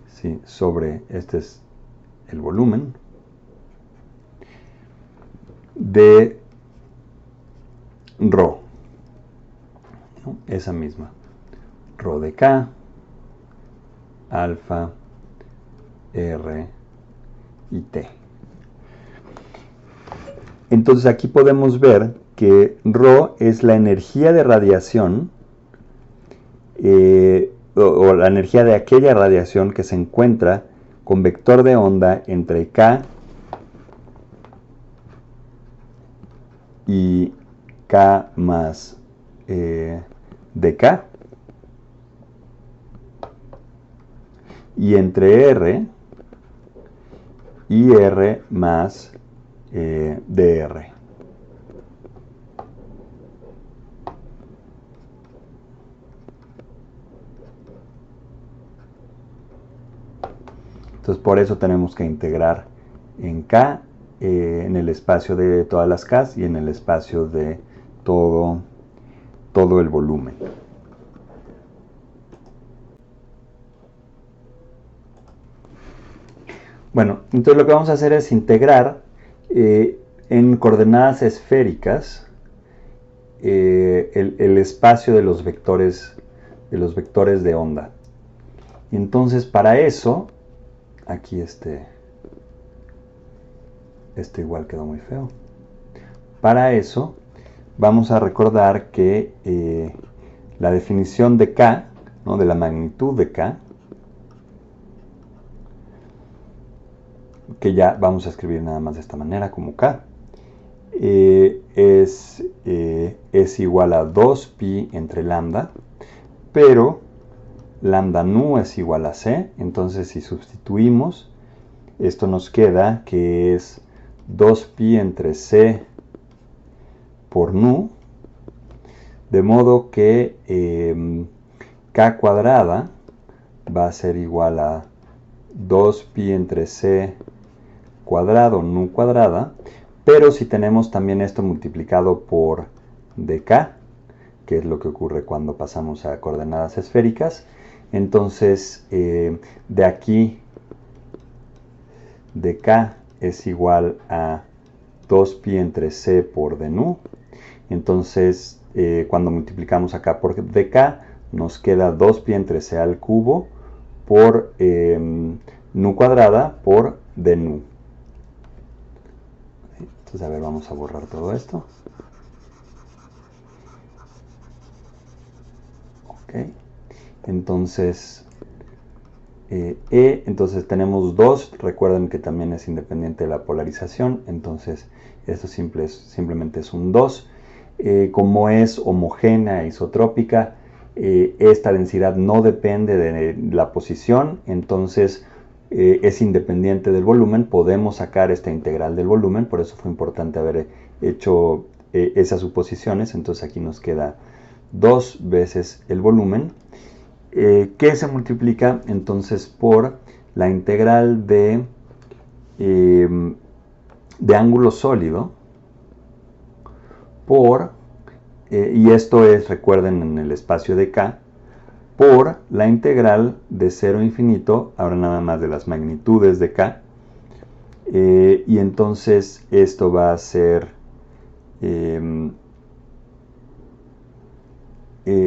sí, sobre, este es el volumen, de ρ, ¿no? Esa misma, ρ de K, alfa, R y T. Entonces aquí podemos ver que ρ es la energía de radiación, o la energía de aquella radiación que se encuentra con vector de onda entre K y K más dK, y entre R y R más dr. Entonces por eso tenemos que integrar en K, en el espacio de todas las K y en el espacio de todo el volumen. Bueno, entonces lo que vamos a hacer es integrar en coordenadas esféricas el espacio de los vectores de onda. Y entonces para eso, aquí este igual quedó muy feo. Para eso vamos a recordar que la definición de K, ¿no? De la magnitud de K, que ya vamos a escribir nada más de esta manera como K, es igual a 2pi entre lambda, pero lambda nu es igual a C. Entonces si sustituimos, esto nos queda que es 2pi entre C por nu, de modo que K cuadrada va a ser igual a 2pi entre C cuadrado nu cuadrada, pero si tenemos también esto multiplicado por dk, que es lo que ocurre cuando pasamos a coordenadas esféricas, entonces de aquí dk es igual a 2pi entre c por d nu. Entonces cuando multiplicamos acá por dk nos queda 2pi entre c al cubo por nu cuadrada por d nu. Entonces, a ver, vamos a borrar todo esto. Ok. Entonces, entonces tenemos 2. Recuerden que también es independiente de la polarización. Entonces, esto simplemente es un 2. Como es homogénea e isotrópica, esta densidad no depende de la posición. Entonces, es independiente del volumen, podemos sacar esta integral del volumen, por eso fue importante haber hecho esas suposiciones. Entonces aquí nos queda 2 veces el volumen, que se multiplica entonces por la integral de ángulo sólido por, y esto es, recuerden, en el espacio de K, por la integral de 0 a infinito, ahora nada más de las magnitudes de K. Y entonces esto va a ser,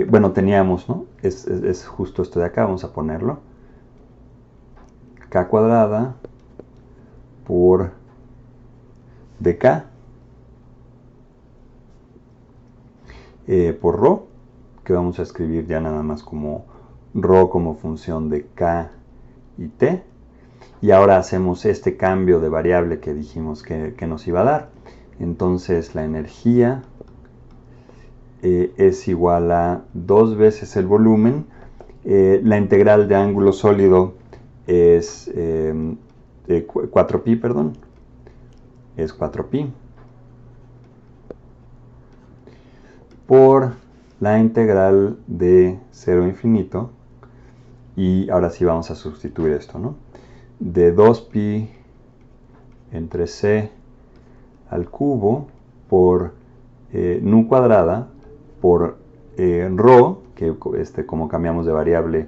bueno, teníamos, ¿no? Es justo esto de acá, vamos a ponerlo. K cuadrada por dk por ρ, que vamos a escribir ya nada más como ρ como función de K y T. Y ahora hacemos este cambio de variable que dijimos que nos iba a dar. Entonces la energía es igual a 2 veces el volumen. La integral de ángulo sólido es 4pi, perdón. Es 4pi. Por la integral de 0 a infinito. Y ahora sí vamos a sustituir esto, ¿no? De 2pi entre c al cubo por nu cuadrada por ρ, que como cambiamos de variable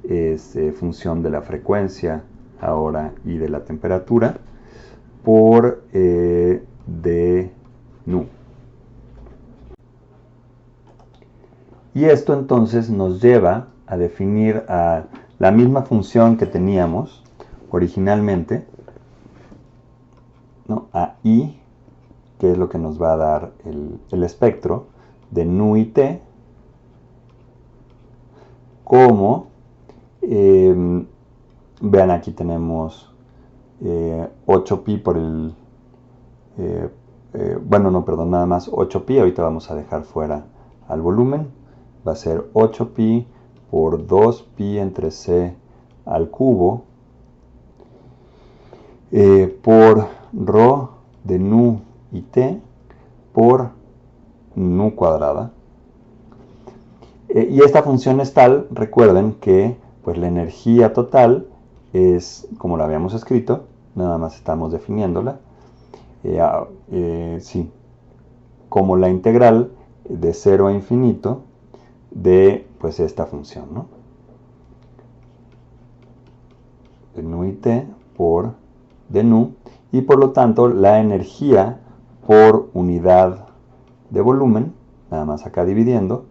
es función de la frecuencia ahora y de la temperatura, por d nu. Y esto entonces nos lleva a definir a la misma función que teníamos originalmente, ¿no? A I, que es lo que nos va a dar el espectro de nu y t, como, vean, aquí tenemos 8pi por el, bueno, no, perdón, nada más 8pi, ahorita vamos a dejar fuera al volumen, va a ser 8pi por 2pi entre c al cubo, por ρ de nu y t por nu cuadrada. Y esta función es tal, recuerden que pues la energía total es, como la habíamos escrito, nada más estamos definiéndola, sí, como la integral de 0 a infinito de pues esta función, ¿no? De nu y t por de nu, y por lo tanto la energía por unidad de volumen, nada más acá dividiendo,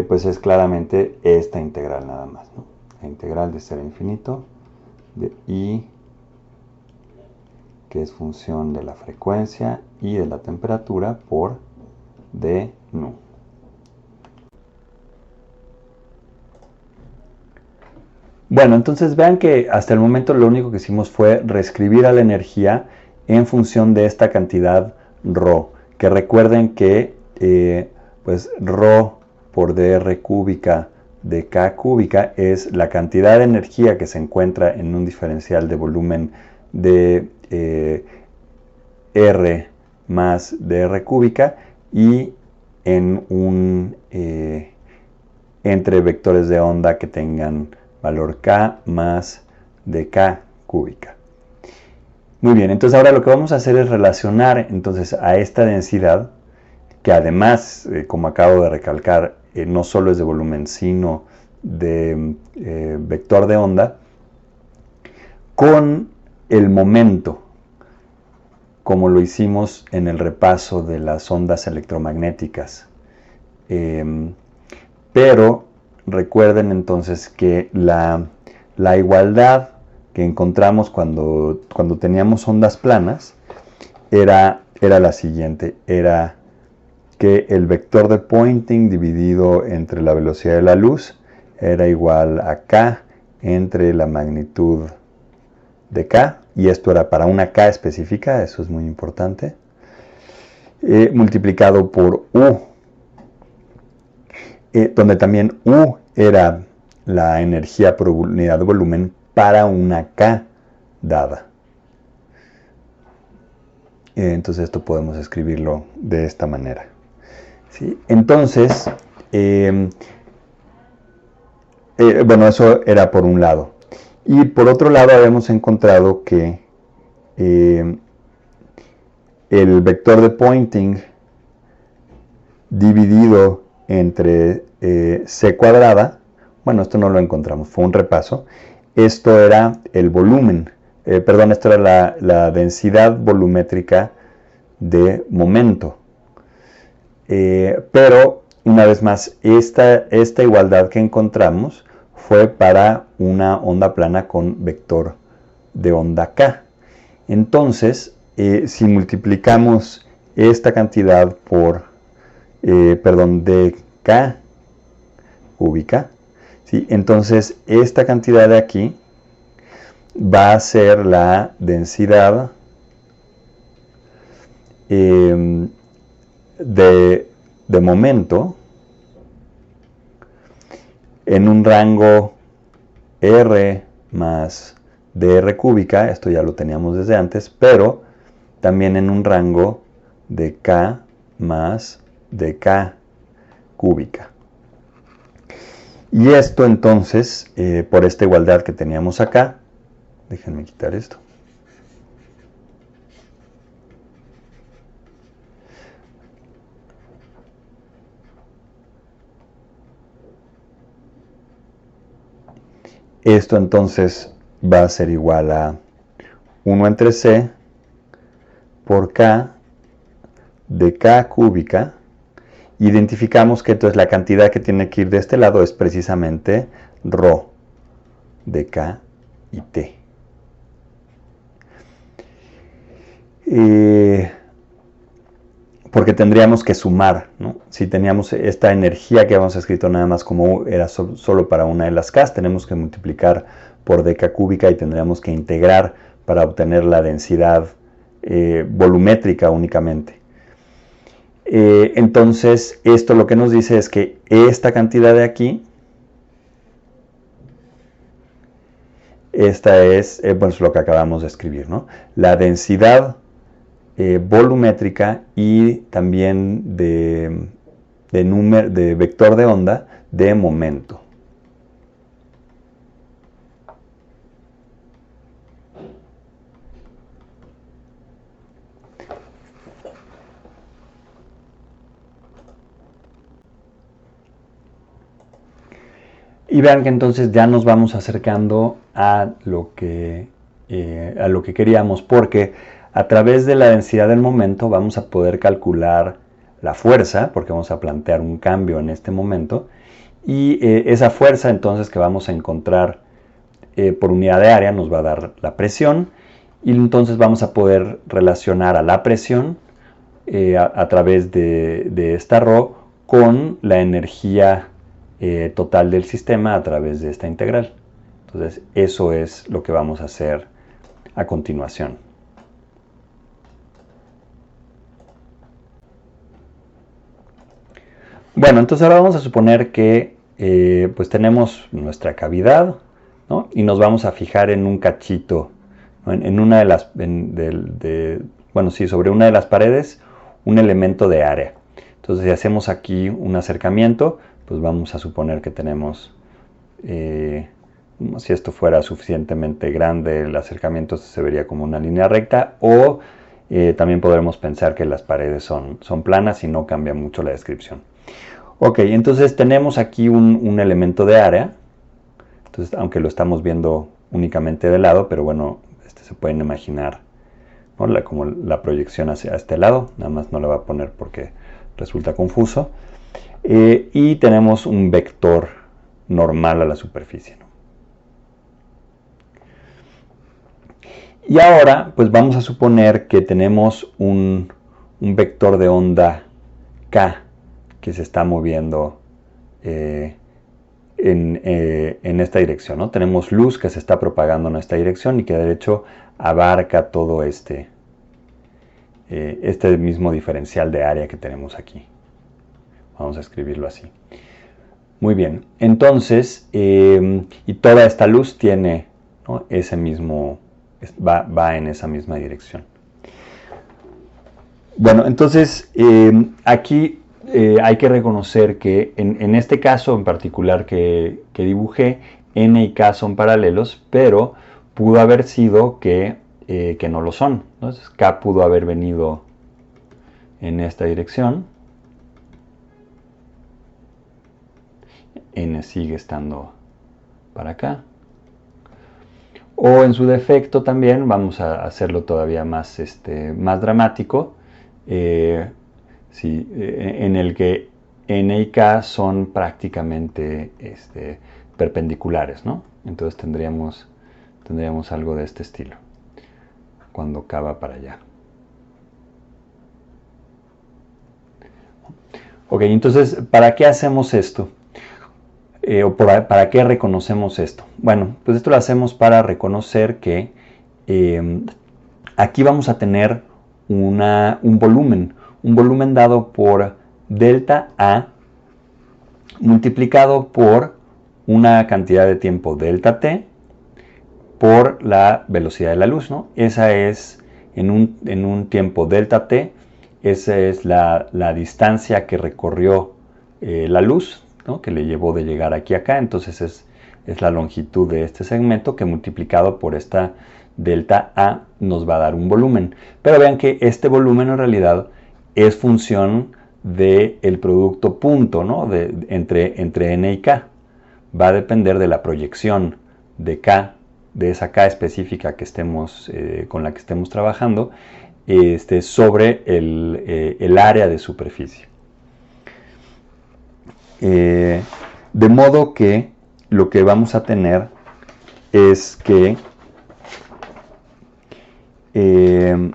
pues es claramente esta integral nada más, ¿no? La integral de 0 a infinito de I, que es función de la frecuencia y de la temperatura, por d nu. Bueno, entonces vean que hasta el momento lo único que hicimos fue reescribir a la energía en función de esta cantidad ρ, que recuerden que pues ρ por dr cúbica de K cúbica es la cantidad de energía que se encuentra en un diferencial de volumen de R más dr cúbica y en un entre vectores de onda que tengan valor K más dk cúbica. Muy bien, entonces ahora lo que vamos a hacer es relacionar entonces a esta densidad, que además, como acabo de recalcar, no solo es de volumen, sino de vector de onda, con el momento, como lo hicimos en el repaso de las ondas electromagnéticas. Pero recuerden entonces que la igualdad que encontramos cuando teníamos ondas planas era la siguiente, era que el vector de Poynting dividido entre la velocidad de la luz era igual a K entre la magnitud de K, y esto era para una K específica, eso es muy importante, multiplicado por U, donde también U era la energía por unidad de volumen para una K dada. Entonces esto podemos escribirlo de esta manera. ¿Sí? Entonces, bueno, eso era por un lado. Y por otro lado habíamos encontrado que el vector de Poynting dividido entre C cuadrada. Bueno, esto no lo encontramos, fue un repaso. Esto era el volumen, esto era la densidad volumétrica de momento. Pero, una vez más, esta igualdad que encontramos fue para una onda plana con vector de onda k. Entonces, si multiplicamos esta cantidad por, de k cúbica, ¿sí? Entonces esta cantidad de aquí va a ser la densidad de momento en un rango r más dr cúbica, esto ya lo teníamos desde antes, pero también en un rango de k más dk cúbica. Y esto entonces, por esta igualdad que teníamos acá, déjenme quitar esto. Esto entonces va a ser igual a 1 entre c por k de k cúbica. Identificamos que entonces la cantidad que tiene que ir de este lado es precisamente ρ de k y t. Porque tendríamos que sumar, ¿no? Si teníamos esta energía que habíamos escrito nada más como era solo para una de las k, tenemos que multiplicar por dk cúbica y tendríamos que integrar para obtener la densidad volumétrica únicamente. Entonces, esto lo que nos dice es que esta cantidad de aquí, esta es pues lo que acabamos de escribir, ¿no? La densidad volumétrica y también de vector de onda de momento. Y vean que entonces ya nos vamos acercando a lo que queríamos, porque a través de la densidad del momento vamos a poder calcular la fuerza, porque vamos a plantear un cambio en este momento, y esa fuerza entonces que vamos a encontrar por unidad de área nos va a dar la presión, y entonces vamos a poder relacionar a la presión a través de esta ρ con la energía total del sistema a través de esta integral. Entonces eso es lo que vamos a hacer a continuación. Bueno, entonces ahora vamos a suponer que pues tenemos nuestra cavidad, ¿no? Y nos vamos a fijar en un cachito, ¿no? En una de las, sobre una de las paredes, un elemento de área. Entonces si hacemos aquí un acercamiento, pues vamos a suponer que tenemos, si esto fuera suficientemente grande, el acercamiento se vería como una línea recta, o también podremos pensar que las paredes son planas y no cambia mucho la descripción. Ok, entonces tenemos aquí un elemento de área, entonces aunque lo estamos viendo únicamente de lado, pero bueno, se pueden imaginar, ¿no? Como la proyección hacia este lado, nada más no le voy a poner porque resulta confuso. Y tenemos un vector normal a la superficie, ¿no? Y ahora, pues vamos a suponer que tenemos un vector de onda k que se está moviendo en esta dirección, ¿no? Tenemos luz que se está propagando en esta dirección y que de hecho abarca todo este mismo diferencial de área que tenemos aquí. Vamos a escribirlo así. Muy bien, entonces, y toda esta luz tiene, ¿no? ese mismo, va en esa misma dirección. Bueno, entonces, aquí hay que reconocer que en este caso en particular que dibujé, n y k son paralelos, pero pudo haber sido que no lo son. Entonces, k pudo haber venido en esta dirección. n sigue estando para acá. O en su defecto también vamos a hacerlo todavía más, más dramático, en el que n y k son prácticamente perpendiculares, ¿no? Entonces tendríamos algo de este estilo cuando k va para allá. Ok, entonces, ¿para qué hacemos esto? ¿O para qué reconocemos esto? Bueno, pues esto lo hacemos para reconocer que aquí vamos a tener un volumen dado por delta A multiplicado por una cantidad de tiempo delta T por la velocidad de la luz, ¿no? Esa es, en un tiempo delta T, esa es la distancia que recorrió la luz, ¿no? Que le llevó de llegar aquí a acá. Entonces es la longitud de este segmento que multiplicado por esta delta A nos va a dar un volumen. Pero vean que este volumen en realidad es función del producto punto, ¿no? entre n y k. Va a depender de la proyección de k, de esa k específica que con la que estemos trabajando, sobre el área de superficie. De modo que lo que vamos a tener es que el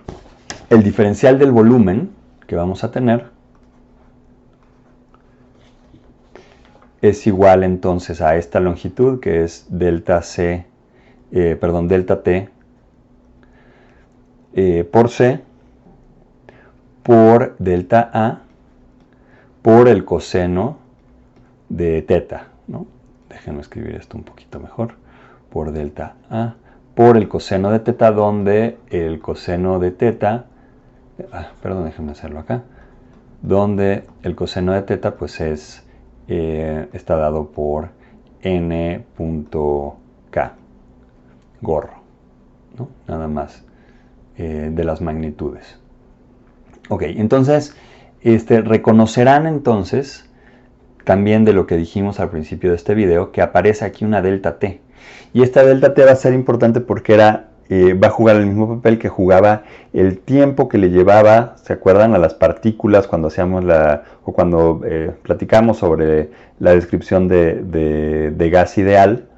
diferencial del volumen que vamos a tener es igual entonces a esta longitud, que es delta T por C por delta A por el coseno de teta, ¿no? Déjenme escribir esto un poquito mejor. Por delta A por el coseno de teta, donde el coseno de teta, déjenme hacerlo acá, donde el coseno de teta pues está dado por n.k, gorro, ¿no? Nada más de las magnitudes. Ok, entonces reconocerán entonces también de lo que dijimos al principio de este video, que aparece aquí una delta T. Y esta delta T va a ser importante porque va a jugar el mismo papel que jugaba el tiempo que le llevaba, ¿se acuerdan? A las partículas cuando hacíamos cuando platicamos sobre la descripción de gas ideal,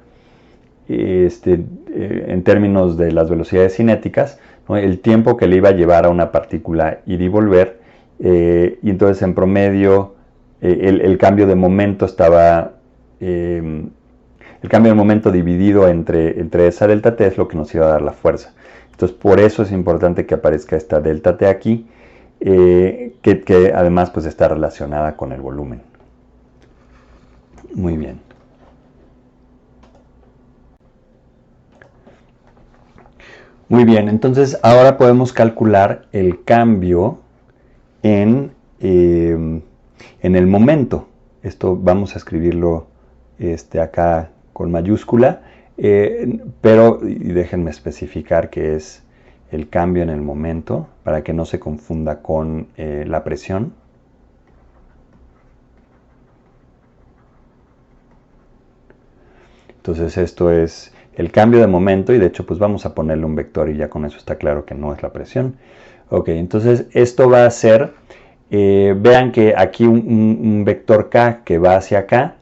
en términos de las velocidades cinéticas, ¿no? El tiempo que le iba a llevar a una partícula ir y volver, y entonces en promedio el cambio de momento estaba, el cambio de momento dividido entre esa delta T es lo que nos iba a dar la fuerza. Entonces por eso es importante que aparezca esta delta T aquí, que además pues está relacionada con el volumen. Muy bien. Muy bien, entonces ahora podemos calcular el cambio en el momento. Esto vamos a escribirlo acá con mayúscula, pero déjenme especificar que es el cambio en el momento para que no se confunda con la presión. Entonces esto es el cambio de momento, y de hecho pues vamos a ponerle un vector y ya con eso está claro que no es la presión. Ok, entonces esto va a ser, vean que aquí un vector k que va hacia acá,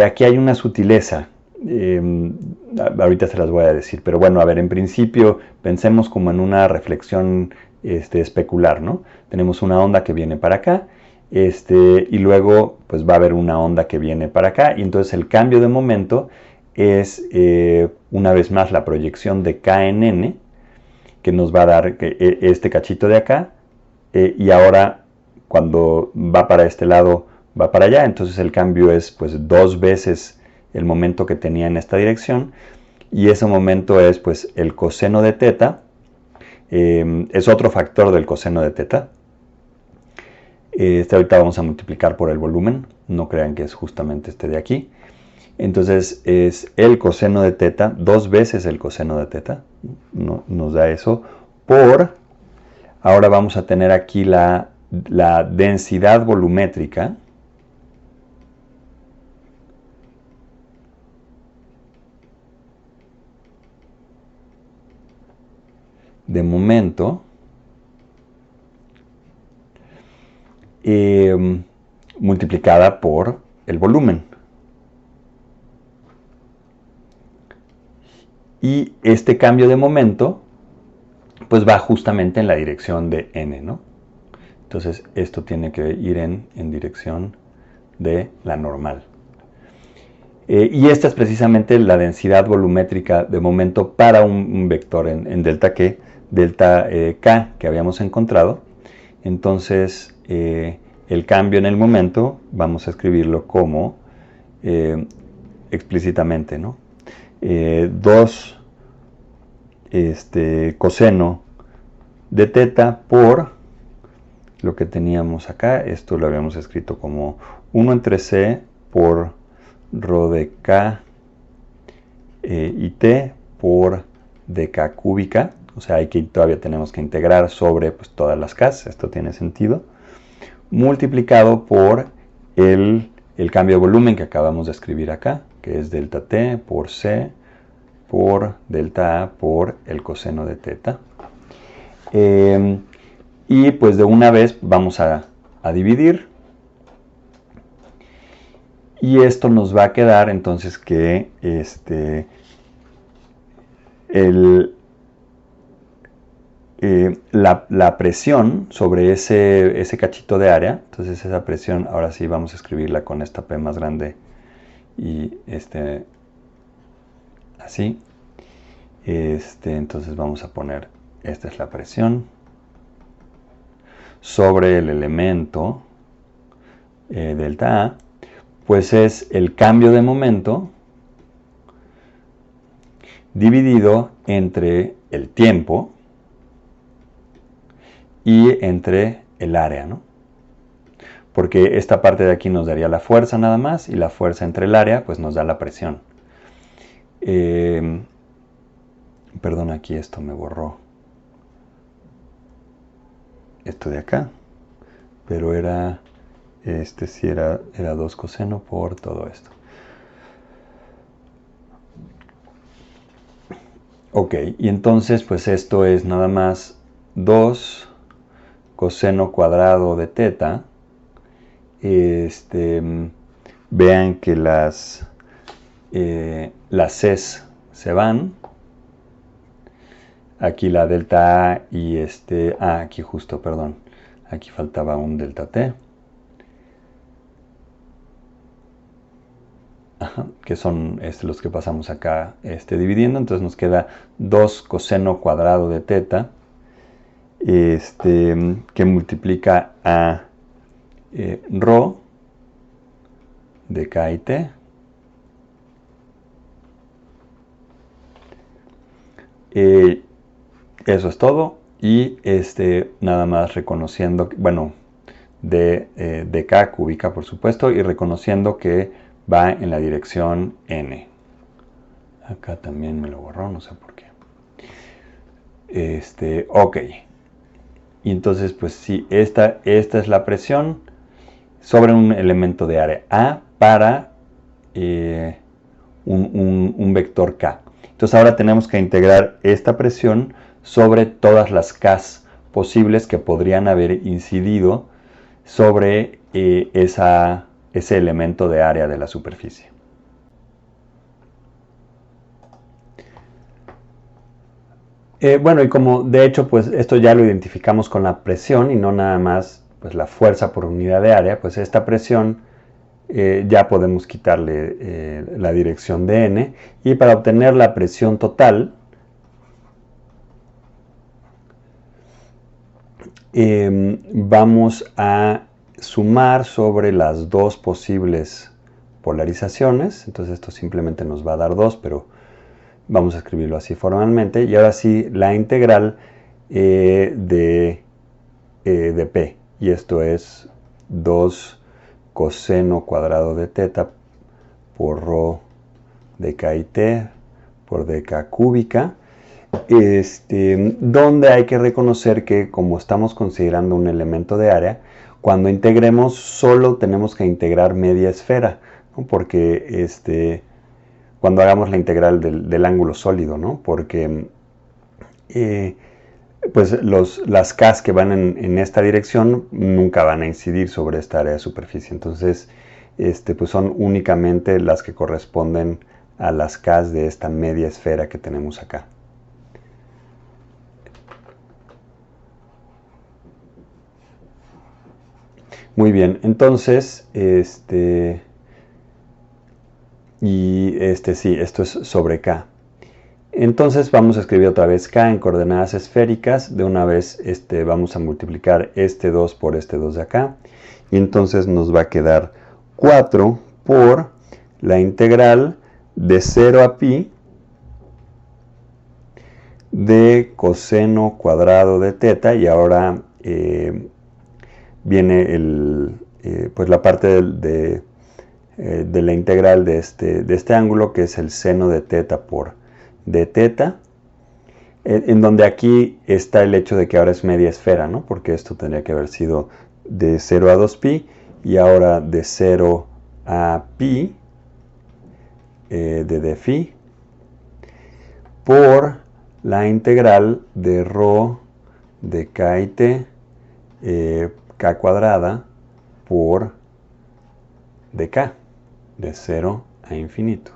aquí hay una sutileza, ahorita se las voy a decir, pero bueno, a ver, en principio pensemos como en una reflexión especular, ¿no? Tenemos una onda que viene para acá, y luego pues va a haber una onda que viene para acá, y entonces el cambio de momento es una vez más la proyección de k en n, que nos va a dar este cachito de acá, y ahora cuando va para este lado va para allá, entonces el cambio es pues 2 veces el momento que tenía en esta dirección, y ese momento es pues el coseno de teta, es otro factor del coseno de teta. Ahorita vamos a multiplicar por el volumen, no crean que es justamente este de aquí. Entonces es el coseno de teta, 2 veces el coseno de teta, nos da eso, por, ahora vamos a tener aquí la densidad volumétrica, de momento multiplicada por el volumen. Y este cambio de momento pues va justamente en la dirección de n, ¿no? Entonces esto tiene que ir en dirección de la normal. Y esta es precisamente la densidad volumétrica de momento para un vector en delta k, que habíamos encontrado. Entonces el cambio en el momento vamos a escribirlo como explícitamente, ¿no? 2 coseno de teta por lo que teníamos acá. Esto lo habíamos escrito como 1 entre c por rho de k y t por dk cúbica. O sea, todavía tenemos que integrar sobre pues, todas las k. Esto tiene sentido. Multiplicado por el cambio de volumen que acabamos de escribir acá, que es delta t por c por delta a por el coseno de teta. Y pues de una vez vamos a dividir. Y esto nos va a quedar entonces que la presión sobre ese cachito de área, entonces esa presión, ahora sí vamos a escribirla con esta P más grande y así. Entonces vamos a poner, esta es la presión sobre el elemento delta A, pues es el cambio de momento dividido entre el tiempo y entre el área, ¿no? Porque esta parte de aquí nos daría la fuerza nada más y la fuerza entre el área pues nos da la presión. Perdón, aquí esto me borró. Esto de acá. Pero era, sí era 2 coseno por todo esto. Ok, y entonces pues esto es nada más 2 coseno cuadrado de teta. Vean que las Cs se van. Aquí la delta A y aquí justo, perdón. Aquí faltaba un delta T. Ajá, que son los que pasamos acá dividiendo. Entonces nos queda 2 coseno cuadrado de teta. Que multiplica a rho de k y t. Eso es todo. Y nada más reconociendo, bueno, de k cúbica por supuesto, y reconociendo que va en la dirección n. Acá también me lo borró, no sé por qué. Ok. Y entonces, pues sí, esta es la presión sobre un elemento de área A para un vector K. Entonces ahora tenemos que integrar esta presión sobre todas las Ks posibles que podrían haber incidido sobre ese elemento de área de la superficie. Bueno, y como de hecho pues esto ya lo identificamos con la presión y no nada más pues la fuerza por unidad de área, pues esta presión ya podemos quitarle la dirección de n, y para obtener la presión total vamos a sumar sobre las dos posibles polarizaciones. Entonces esto simplemente nos va a dar 2, pero vamos a escribirlo así formalmente. Y ahora sí, la integral de P. Y esto es 2 coseno cuadrado de teta por rho de k y t por dk cúbica. Donde hay que reconocer que como estamos considerando un elemento de área, cuando integremos solo tenemos que integrar media esfera, ¿no? Porque cuando hagamos la integral del ángulo sólido, ¿no? Porque pues las Ks que van en esta dirección nunca van a incidir sobre esta área de superficie. Entonces, pues son únicamente las que corresponden a las Ks de esta media esfera que tenemos acá. Muy bien, entonces, sí, esto es sobre K. Entonces vamos a escribir otra vez K en coordenadas esféricas. De una vez vamos a multiplicar este 2 por este 2 de acá. Y entonces nos va a quedar 4 por la integral de 0 a pi de coseno cuadrado de teta. Y ahora viene pues la parte de la integral de este ángulo, que es el seno de teta por de teta, en donde aquí está el hecho de que ahora es media esfera, ¿no? Porque esto tendría que haber sido de 0 a 2pi y ahora de 0 a pi de d phi por la integral de rho de k y t k cuadrada por dk, de 0 a infinito.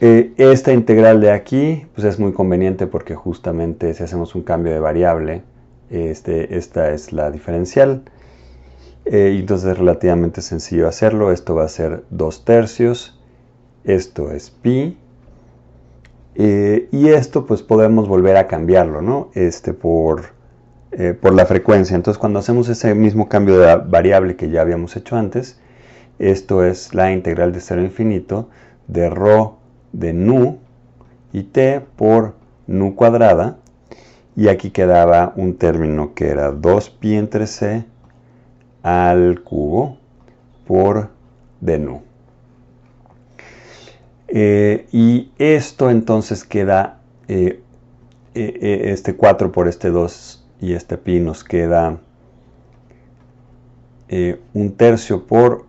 Esta integral de aquí pues es muy conveniente porque justamente si hacemos un cambio de variable, esta es la diferencial. Entonces es relativamente sencillo hacerlo. Esto va a ser 2/3. Esto es pi. Y esto pues podemos volver a cambiarlo, ¿no? Por la frecuencia. Entonces cuando hacemos ese mismo cambio de variable que ya habíamos hecho antes, esto es la integral de 0 a infinito de rho de nu y t por nu cuadrada. Y aquí quedaba un término que era 2pi entre c al cubo por d nu. Y esto entonces queda, este 4 por este 2 y este pi nos queda 1/3 por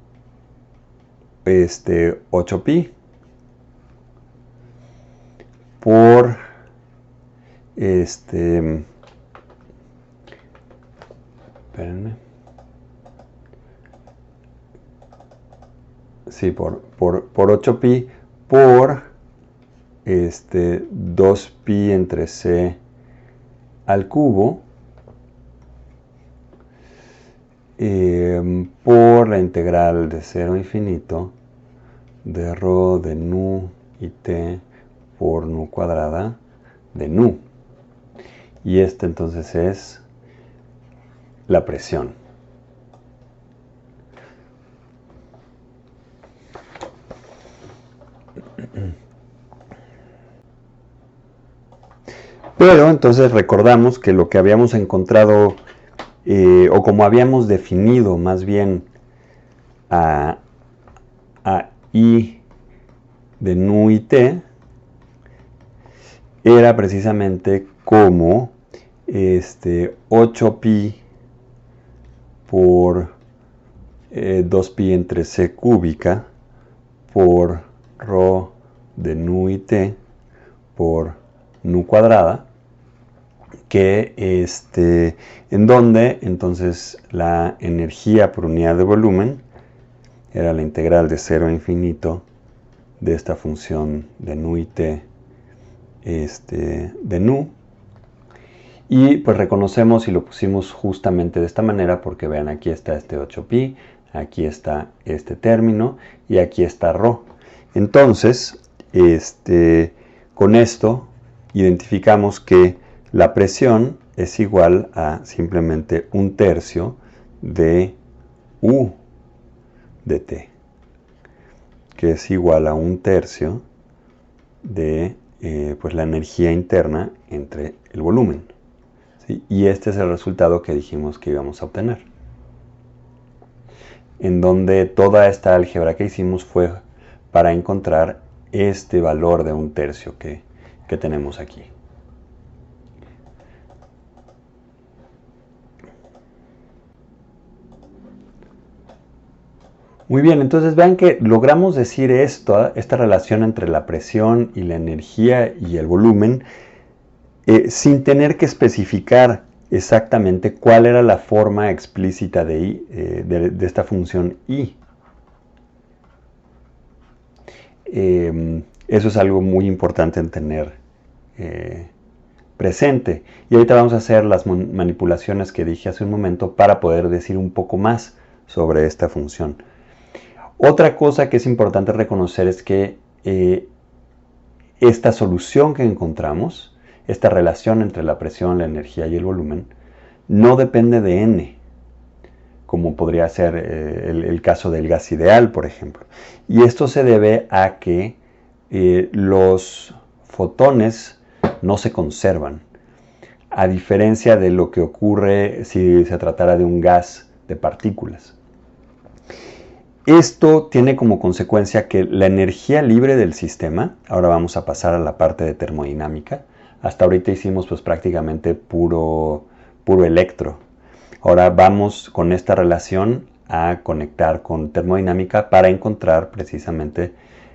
8pi por espérenme. Sí, por 8pi por 2pi entre c al cubo por la integral de 0 a infinito de rho de nu y t por nu cuadrada de nu. Y entonces es la presión. Pero entonces recordamos que lo que habíamos encontrado, o como habíamos definido más bien a I de nu y t, era precisamente como 8pi por 2pi entre c cúbica por rho de nu y t por nu cuadrada, que en donde entonces la energía por unidad de volumen era la integral de 0 a infinito de esta función de nu y t de nu. Y pues reconocemos y lo pusimos justamente de esta manera porque vean, aquí está este 8pi, aquí está este término y aquí está rho. Entonces, con esto identificamos que la presión es igual a simplemente 1/3 de U de t, que es igual a 1/3 de pues la energía interna entre el volumen. ¿Sí? Y este es el resultado que dijimos que íbamos a obtener, en donde toda esta álgebra que hicimos fue para encontrar este valor de 1/3 que tenemos aquí. Muy bien, entonces vean que logramos decir esta relación entre la presión y la energía y el volumen, sin tener que especificar exactamente cuál era la forma explícita de esta función I. Eso es algo muy importante en tener presente. Y ahorita vamos a hacer las manipulaciones que dije hace un momento para poder decir un poco más sobre esta función. Otra cosa que es importante reconocer es que esta solución que encontramos, esta relación entre la presión, la energía y el volumen, no depende de n, como podría ser el caso del gas ideal, por ejemplo. Y esto se debe a que los fotones no se conservan, a diferencia de lo que ocurre si se tratara de un gas de partículas. Esto tiene como consecuencia que la energía libre del sistema, ahora vamos a pasar a la parte de termodinámica, hasta ahorita hicimos pues prácticamente puro electro. Ahora vamos con esta relación a conectar con termodinámica para encontrar precisamente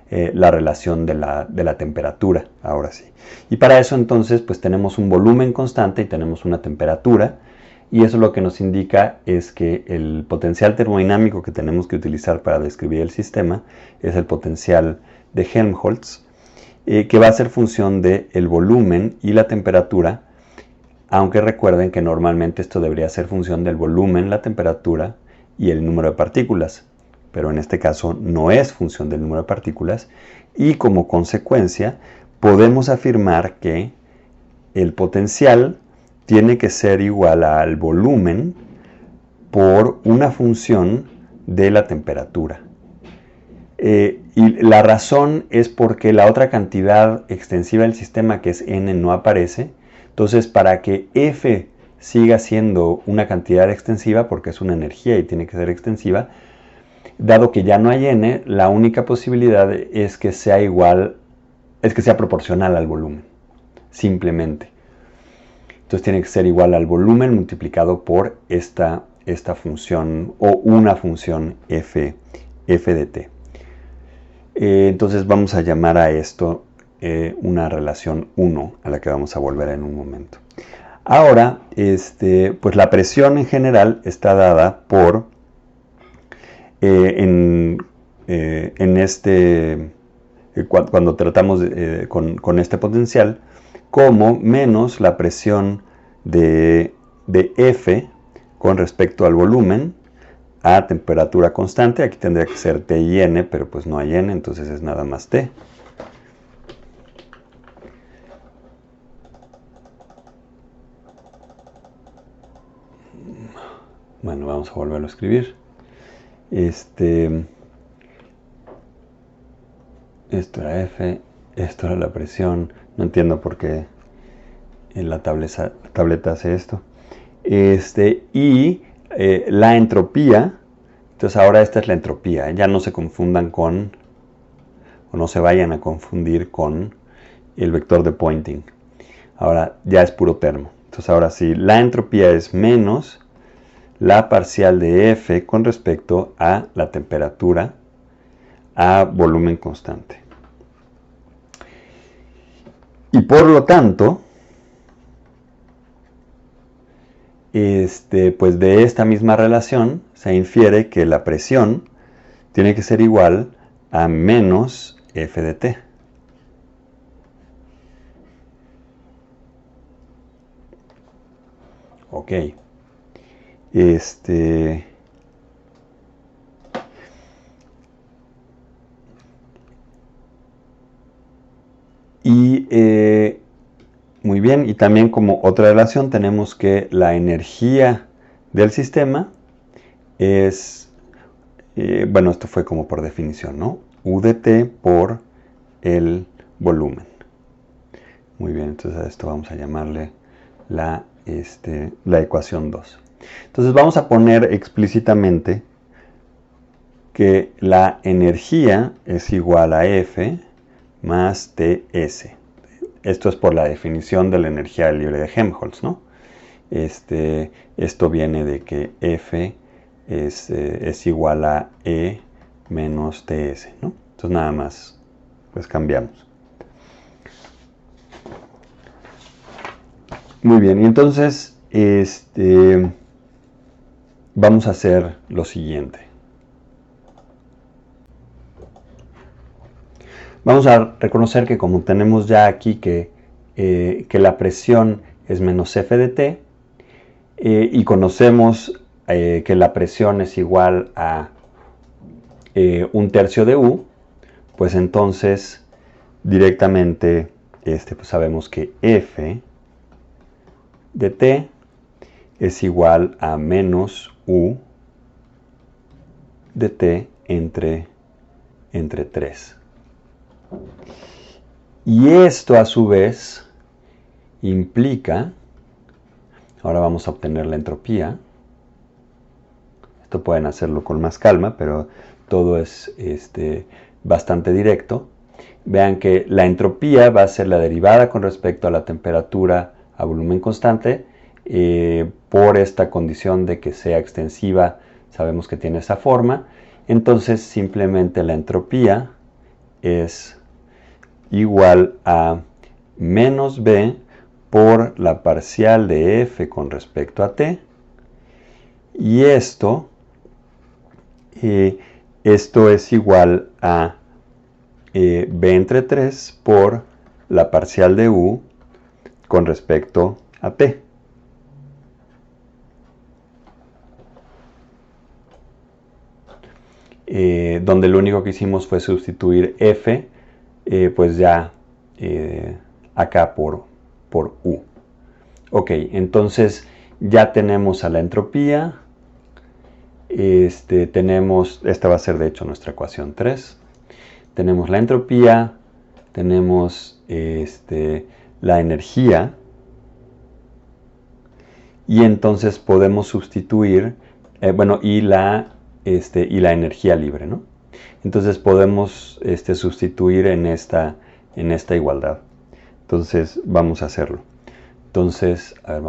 la relación de la temperatura, ahora sí. Y para eso entonces pues tenemos un volumen constante y tenemos una temperatura, y eso lo que nos indica es que el potencial termodinámico que tenemos que utilizar para describir el sistema es el potencial de Helmholtz, que va a ser función del volumen y la temperatura, aunque recuerden que normalmente esto debería ser función del volumen, la temperatura y el número de partículas, pero en este caso no es función del número de partículas, y como consecuencia podemos afirmar que el potencial tiene que ser igual al volumen por una función de la temperatura. Y la razón es porque la otra cantidad extensiva del sistema, que es n, no aparece. Entonces, para que F siga siendo una cantidad extensiva, porque es una energía y tiene que ser extensiva, dado que ya no hay n, la única posibilidad es que sea proporcional al volumen, simplemente. Entonces tiene que ser igual al volumen multiplicado por esta función o una función f de t. Entonces vamos a llamar a esto una relación 1, a la que vamos a volver en un momento. Ahora, pues la presión en general está dada por, cuando tratamos con este potencial, como menos la presión de F con respecto al volumen a temperatura constante. Aquí tendría que ser T y N, pero pues no hay N, entonces es nada más T. Bueno, vamos a volverlo a escribir. Esto era F, esto era la presión. No entiendo por qué en la tableta hace esto. Y la entropía, entonces ahora esta es la entropía. Ya no se confundan con, o no se vayan a confundir con el vector de Poynting. Ahora ya es puro termo. Entonces ahora sí, la entropía es menos la parcial de F con respecto a la temperatura a volumen constante. Y por lo tanto, pues de esta misma relación se infiere que la presión tiene que ser igual a menos F de T. Ok. Muy bien, y también como otra relación tenemos que la energía del sistema es, bueno, esto fue como por definición, ¿no? U de T por el volumen. Muy bien, entonces a esto vamos a llamarle la ecuación 2. Entonces vamos a poner explícitamente que la energía es igual a F más Ts. Esto es por la definición de la energía libre de Helmholtz, ¿no? Esto viene de que F es igual a E menos Ts, ¿no? Entonces nada más, pues cambiamos. Muy bien, y entonces vamos a hacer lo siguiente. Vamos a reconocer que como tenemos ya aquí que la presión es menos F de T, y conocemos que la presión es igual a 1/3 de U, pues entonces directamente pues sabemos que F de T es igual a menos U de T entre 3. Y esto a su vez implica, ahora vamos a obtener la entropía. Esto pueden hacerlo con más calma, pero todo es bastante directo. Vean que la entropía va a ser la derivada con respecto a la temperatura a volumen constante, por esta condición de que sea extensiva, sabemos que tiene esa forma. Entonces simplemente la entropía es igual a menos B por la parcial de F con respecto a T. Y esto es igual a B entre 3 por la parcial de U con respecto a T. Donde lo único que hicimos fue sustituir F, pues ya acá por U. Ok, entonces ya tenemos a la entropía. Esta va a ser de hecho nuestra ecuación 3. Tenemos la entropía, tenemos la energía, y entonces podemos sustituir, y la energía libre, ¿no? Entonces podemos sustituir en esta igualdad. Entonces vamos a hacerlo. Entonces, a ver,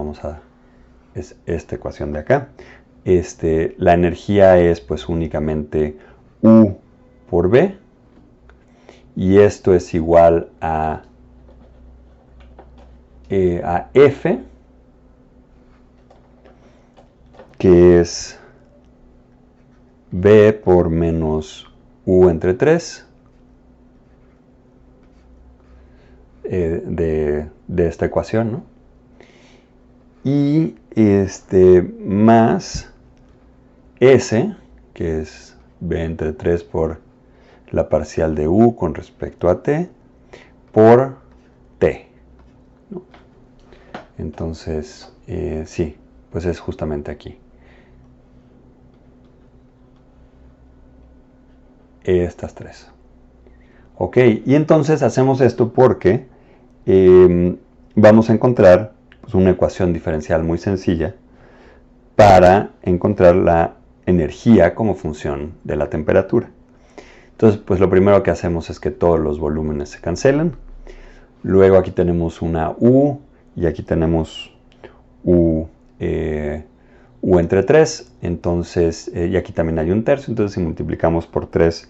es esta ecuación de acá. La energía es pues únicamente U por B, y esto es igual a F, que es B por menos U entre 3 de esta ecuación, ¿no? Y más S, que es B entre 3 por la parcial de U con respecto a T, por T, ¿no? Entonces, sí, pues es justamente aquí. Estas tres. Ok, y entonces hacemos esto porque vamos a encontrar pues, una ecuación diferencial muy sencilla para encontrar la energía como función de la temperatura. Entonces, pues lo primero que hacemos es que todos los volúmenes se cancelan. Luego aquí tenemos una U, y aquí tenemos U entre 3, entonces, y aquí también hay 1/3, entonces si multiplicamos por 3,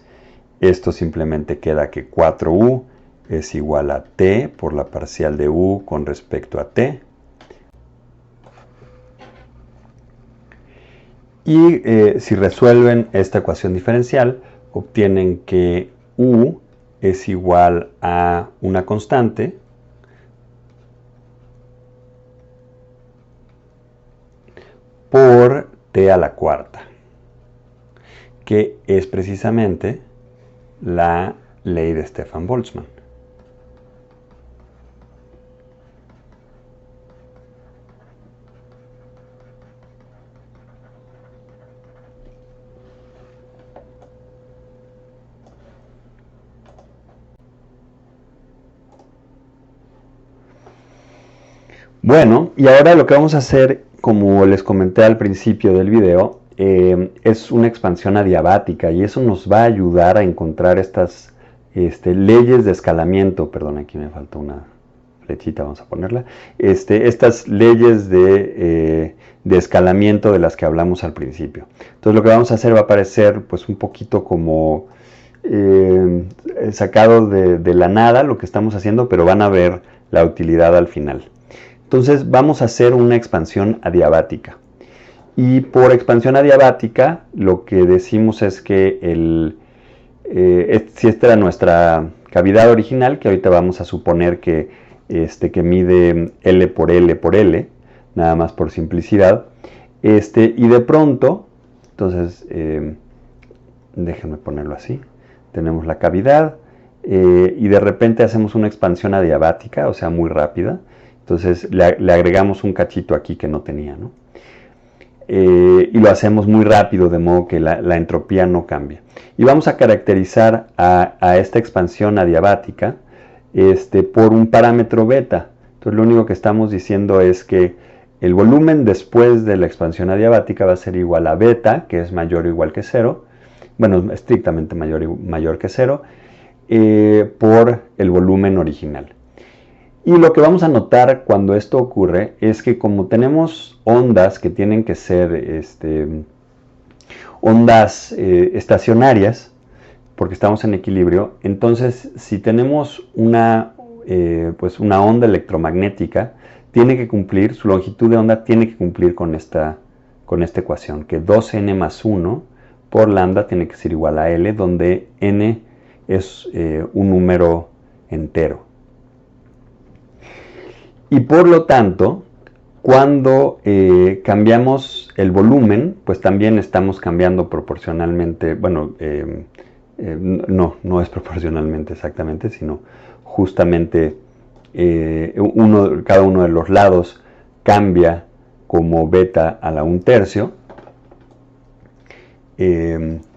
esto simplemente queda que 4U es igual a T por la parcial de U con respecto a T. Y si resuelven esta ecuación diferencial, obtienen que U es igual a una constante por T a la cuarta, que es precisamente la ley de Stefan-Boltzmann. Bueno, y ahora lo que vamos a hacer, como les comenté al principio del video, es una expansión adiabática, y eso nos va a ayudar a encontrar estas leyes de escalamiento. Perdón, aquí me falta una flechita vamos a ponerla, estas leyes de escalamiento de las que hablamos al principio. Entonces lo que vamos a hacer va a parecer pues un poquito como sacado de la nada lo que estamos haciendo, pero van a ver la utilidad al final. Entonces vamos a hacer una expansión adiabática. Y por expansión adiabática lo que decimos es que si esta era nuestra cavidad original, que ahorita vamos a suponer que mide L por L por L, nada más por simplicidad, y de pronto, entonces, déjenme ponerlo así, tenemos la cavidad, y de repente hacemos una expansión adiabática, o sea, muy rápida, entonces le agregamos un cachito aquí que no tenía, ¿no? Y lo hacemos muy rápido, de modo que la entropía no cambia. Y vamos a caracterizar a esta expansión adiabática por un parámetro beta. Entonces lo único que estamos diciendo es que el volumen después de la expansión adiabática va a ser igual a beta, que es mayor o igual que 0, bueno, estrictamente mayor que 0, por el volumen original. Y lo que vamos a notar cuando esto ocurre es que como tenemos ondas que tienen que ser ondas estacionarias, porque estamos en equilibrio, entonces si tenemos una onda electromagnética, tiene que cumplir, su longitud de onda tiene que cumplir con esta ecuación, que 2n más 1 por lambda tiene que ser igual a L, donde n es un número entero. Y por lo tanto, cuando cambiamos el volumen, pues también estamos cambiando proporcionalmente, bueno, no es proporcionalmente exactamente, sino justamente cada uno de los lados cambia como beta a la 1/3.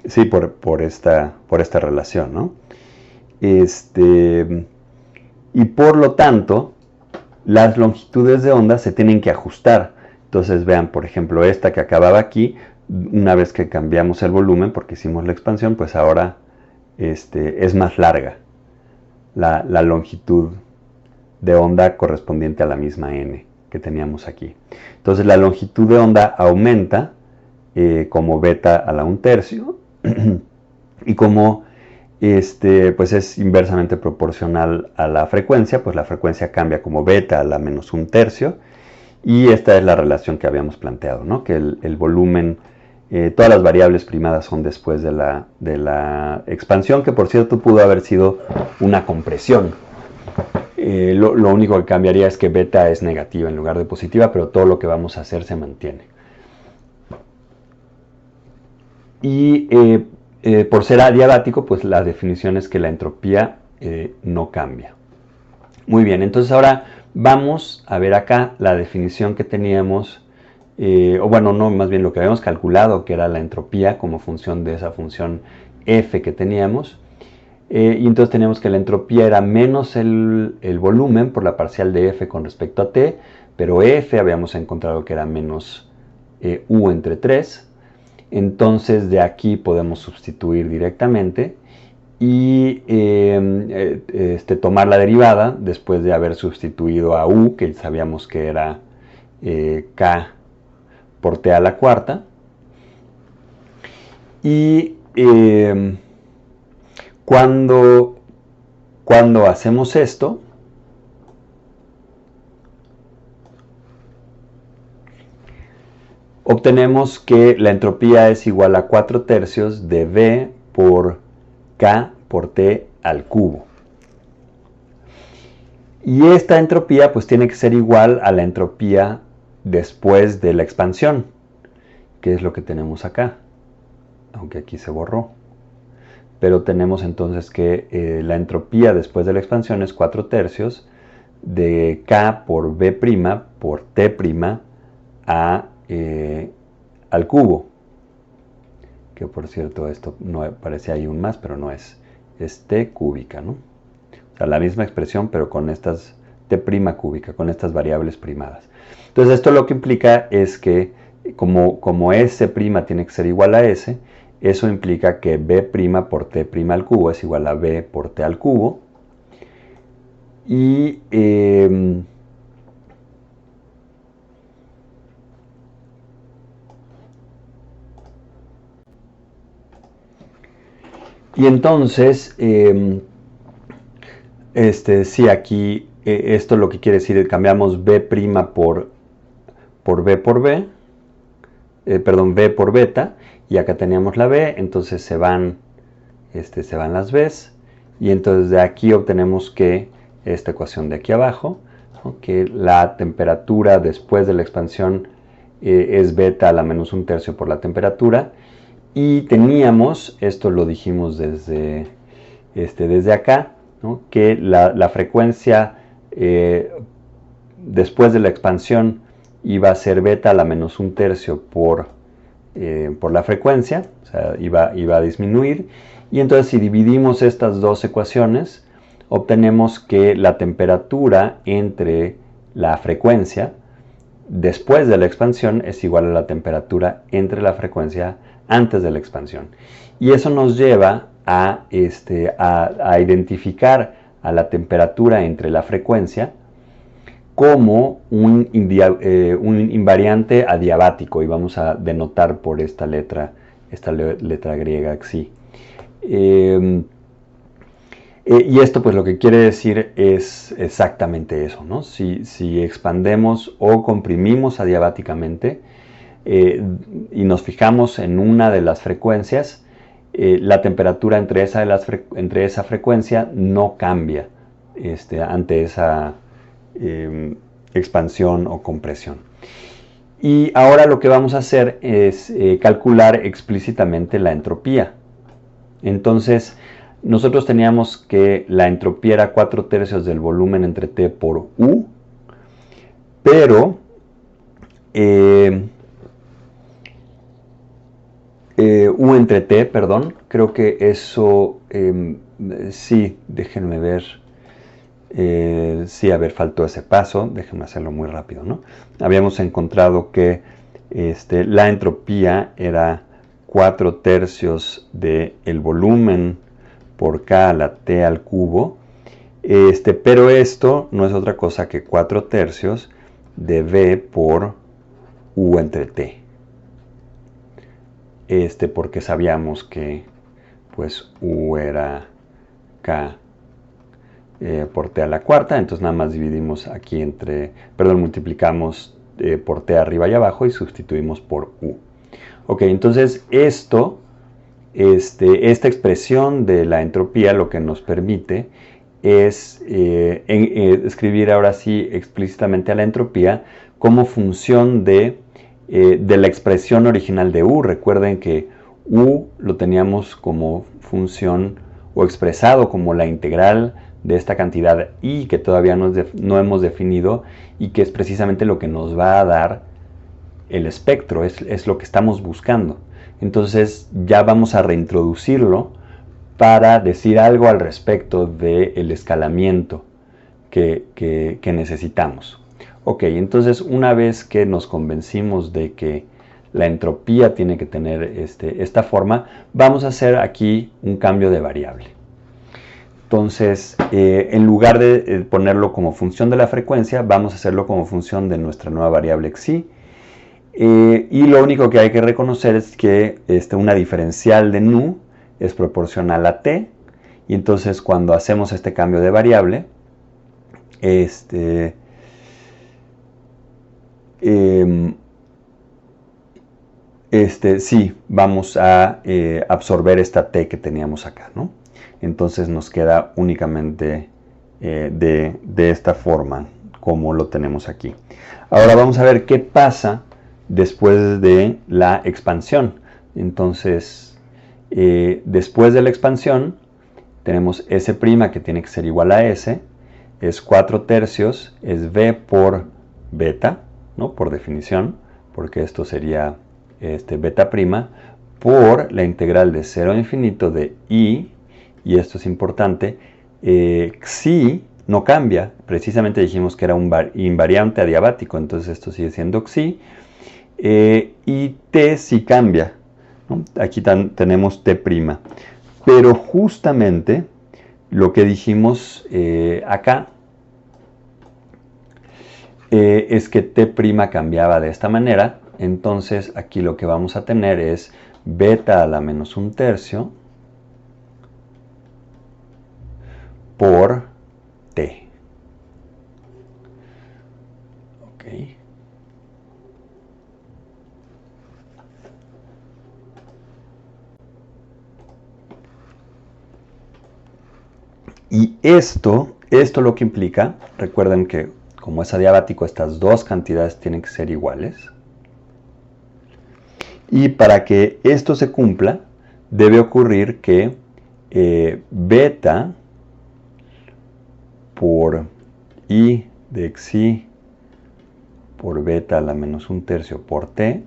Sí, por esta relación, ¿no? Y por lo tanto, las longitudes de onda se tienen que ajustar. Entonces vean, por ejemplo, esta que acababa aquí, una vez que cambiamos el volumen, porque hicimos la expansión, pues ahora es más larga la longitud de onda correspondiente a la misma n que teníamos aquí. Entonces la longitud de onda aumenta como beta a la 1/3 y como pues es inversamente proporcional a la frecuencia, pues la frecuencia cambia como beta a la menos 1/3, y esta es la relación que habíamos planteado, ¿no? Que el volumen, todas las variables primadas son después de la expansión, que por cierto pudo haber sido una compresión. Lo único que cambiaría es que beta es negativa en lugar de positiva, pero todo lo que vamos a hacer se mantiene. Y por ser adiabático, pues la definición es que la entropía no cambia. Muy bien, entonces ahora vamos a ver acá la definición que teníamos, o bueno, no, más bien lo que habíamos calculado, que era la entropía como función de esa función f que teníamos. Y entonces teníamos que la entropía era menos el volumen por la parcial de f con respecto a t, pero f habíamos encontrado que era menos u entre 3. Entonces de aquí podemos sustituir directamente y tomar la derivada después de haber sustituido a u, que sabíamos que era k por t a la cuarta. Y cuando hacemos esto, obtenemos que la entropía es igual a 4/3 de V por K por T al cubo. Y esta entropía pues tiene que ser igual a la entropía después de la expansión, que es lo que tenemos acá, aunque aquí se borró. Pero tenemos entonces que la entropía después de la expansión es 4/3 de K por V' por T' al cubo, que por cierto esto no parece ahí un más, pero no es t cúbica, ¿no? O sea, la misma expresión, pero con estas t' cúbica, con estas variables primadas. Entonces esto lo que implica es que como S' tiene que ser igual a S, eso implica que B' por T' al cubo es igual a B por T al cubo. Y entonces, sí, aquí esto lo que quiere decir, cambiamos B' por B por B, perdón, B por beta, y acá teníamos la B, entonces se van las B's, y entonces de aquí obtenemos que esta ecuación de aquí abajo, ¿no? Que la temperatura después de la expansión es beta a la menos un tercio por la temperatura, y teníamos, esto lo dijimos desde acá, ¿no? Que la frecuencia después de la expansión iba a ser beta a la menos un tercio por la frecuencia, o sea, iba a disminuir. Y entonces si dividimos estas dos ecuaciones, obtenemos que la temperatura entre la frecuencia después de la expansión es igual a la temperatura entre la frecuencia antes de la expansión. Y eso nos lleva a identificar a la temperatura entre la frecuencia como un invariante adiabático, y vamos a denotar por esta letra griega xi. Y esto pues lo que quiere decir es exactamente eso, ¿no? Si expandemos o comprimimos adiabáticamente y nos fijamos en una de las frecuencias, la temperatura entre esa frecuencia no cambia ante esa expansión o compresión. Y ahora lo que vamos a hacer es calcular explícitamente la entropía. Entonces, nosotros teníamos que la entropía era 4/3 del volumen entre T por U, pero U entre T, perdón, creo que eso, sí, déjenme ver, sí, a ver, faltó ese paso, déjenme hacerlo muy rápido, ¿no? Habíamos encontrado que la entropía era 4/3 del volumen por K a la T al cubo, pero esto no es otra cosa que 4/3 de V por U entre T. Porque sabíamos que pues U era K por T a la cuarta, entonces nada más dividimos aquí multiplicamos por T arriba y abajo y sustituimos por U. Ok, entonces esta expresión de la entropía lo que nos permite es escribir ahora sí explícitamente a la entropía como función de la expresión original de U. Recuerden que U lo teníamos como función o expresado como la integral de esta cantidad I que todavía no hemos definido y que es precisamente lo que nos va a dar el espectro, es lo que estamos buscando. Entonces ya vamos a reintroducirlo para decir algo al respecto del escalamiento que necesitamos. Ok, entonces una vez que nos convencimos de que la entropía tiene que tener esta forma, vamos a hacer aquí un cambio de variable. Entonces, en lugar de ponerlo como función de la frecuencia, vamos a hacerlo como función de nuestra nueva variable xi. Y lo único que hay que reconocer es que una diferencial de nu es proporcional a t. Y entonces cuando hacemos este cambio de variable, sí, vamos a absorber esta t que teníamos acá, ¿no? Entonces nos queda únicamente de esta forma, como lo tenemos aquí. Ahora vamos a ver qué pasa después de la expansión. Entonces, después de la expansión, tenemos S' que tiene que ser igual a S, es 4/3, es V por beta, ¿no? Por definición, porque esto sería beta prima, por la integral de 0 a infinito de I, y esto es importante, xi no cambia, precisamente dijimos que era un invariante adiabático, entonces esto sigue siendo xi, y t sí cambia, ¿no? Aquí tenemos t', pero justamente lo que dijimos acá es que t' cambiaba de esta manera. Entonces aquí lo que vamos a tener es beta a la menos 1/3 por t. Ok. Y esto lo que implica, recuerden que como es adiabático, estas dos cantidades tienen que ser iguales. Y para que esto se cumpla, debe ocurrir que beta por i de xi por beta a la menos 1/3 por t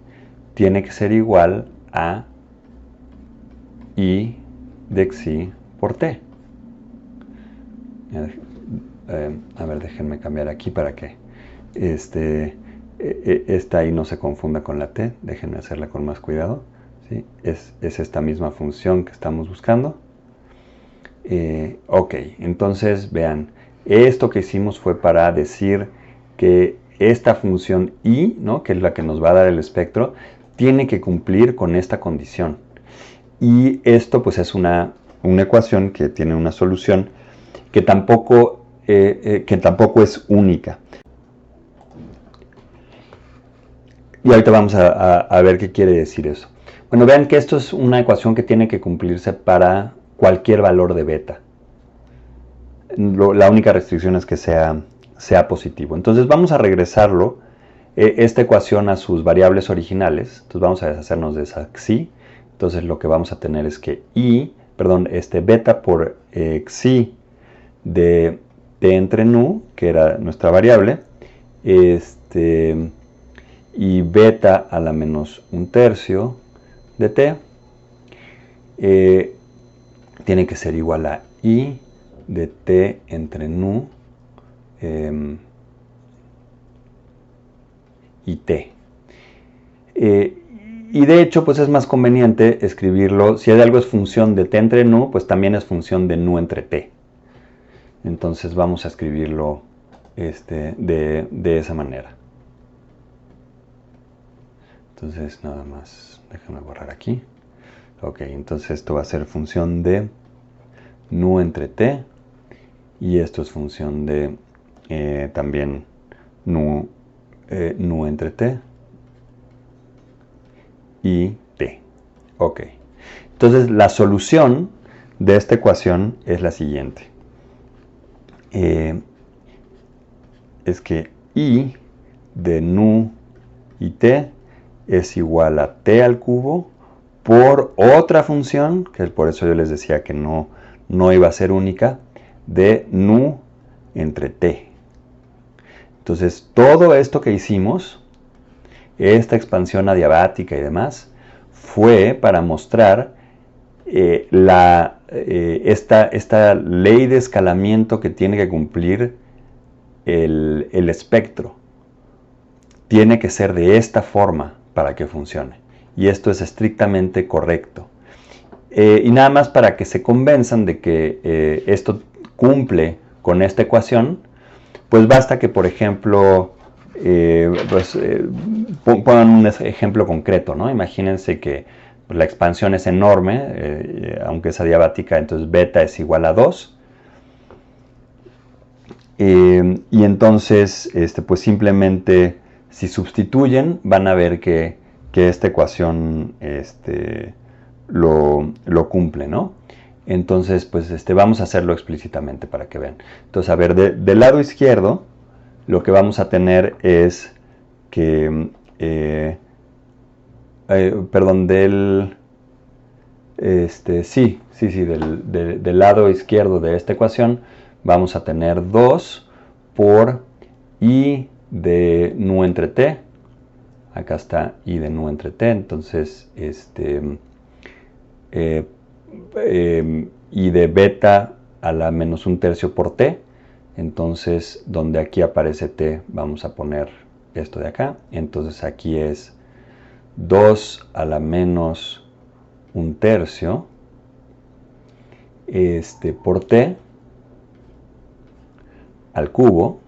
tiene que ser igual a i de xi por t. A ver, déjenme cambiar aquí para que esta i no se confunda con la t. Déjenme hacerla con más cuidado. ¿Sí? Es esta misma función que estamos buscando. Ok, entonces vean, esto que hicimos fue para decir que esta función i, ¿no?, que es la que nos va a dar el espectro, tiene que cumplir con esta condición. Y esto pues es una ecuación que tiene una solución que tampoco es única. Y ahorita vamos a ver qué quiere decir eso. Bueno, vean que esto es una ecuación que tiene que cumplirse para cualquier valor de beta. La única restricción es que sea positivo. Entonces vamos a regresarlo, esta ecuación, a sus variables originales. Entonces vamos a deshacernos de esa xi. Entonces lo que vamos a tener es que beta por xi de t entre nu, que era nuestra variable, y beta a la menos 1/3 de t, tiene que ser igual a i de t entre nu y t. Y de hecho, pues es más conveniente escribirlo, si algo es función de t entre nu, pues también es función de nu entre t. Entonces vamos a escribirlo de esa manera. Entonces nada más, déjame borrar aquí. Ok, entonces esto va a ser función de nu entre t, y esto es función de también nu entre t y t. Ok, entonces la solución de esta ecuación es la siguiente. Es que i de nu y t es igual a t al cubo por otra función, que por eso yo les decía que no iba a ser única, de nu entre t. Entonces todo esto que hicimos, esta expansión adiabática y demás, fue para mostrar esta ley de escalamiento que tiene que cumplir el espectro. Tiene que ser de esta forma para que funcione. Y esto es estrictamente correcto. Y nada más para que se convenzan de que esto cumple con esta ecuación, pues basta que, por ejemplo, pongan un ejemplo concreto, ¿no? Imagínense que la expansión es enorme, aunque es adiabática, entonces beta es igual a 2. Y entonces, pues simplemente, si sustituyen, van a ver que esta ecuación lo cumple, ¿no? Entonces, pues vamos a hacerlo explícitamente para que vean. Entonces, a ver, del lado izquierdo, lo que vamos a tener es que, perdón, del lado izquierdo de esta ecuación, vamos a tener 2 por i de nu entre t. Acá está i de nu entre t, entonces i de beta a la menos 1/3 por t. Entonces, donde aquí aparece t, vamos a poner esto de acá. Entonces aquí es 2 a la menos 1/3 por t al cubo,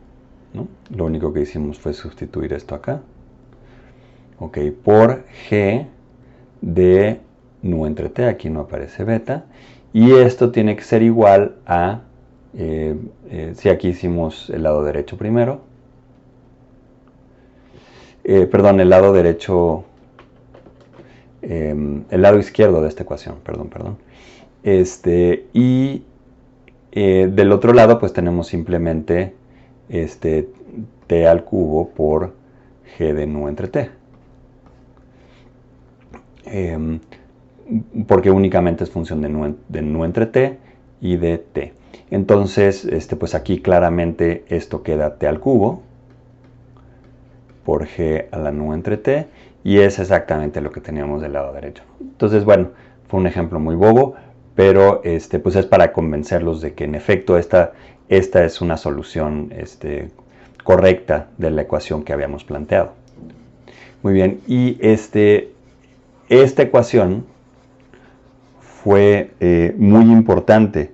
¿no? Lo único que hicimos fue sustituir esto acá. Ok, por G de nu entre t, aquí no aparece beta, y esto tiene que ser igual a, si aquí hicimos el lado derecho primero, perdón, el lado derecho, el lado izquierdo de esta ecuación, perdón. Y del otro lado pues tenemos simplemente t al cubo por g de nu entre t. Porque únicamente es función de nu entre t y de t. Entonces, pues aquí claramente esto queda t al cubo por g a la nu entre t, y es exactamente lo que teníamos del lado derecho. Entonces, bueno, fue un ejemplo muy bobo, pero pues es para convencerlos de que en efecto esta es una solución correcta de la ecuación que habíamos planteado. Muy bien, y esta ecuación fue muy importante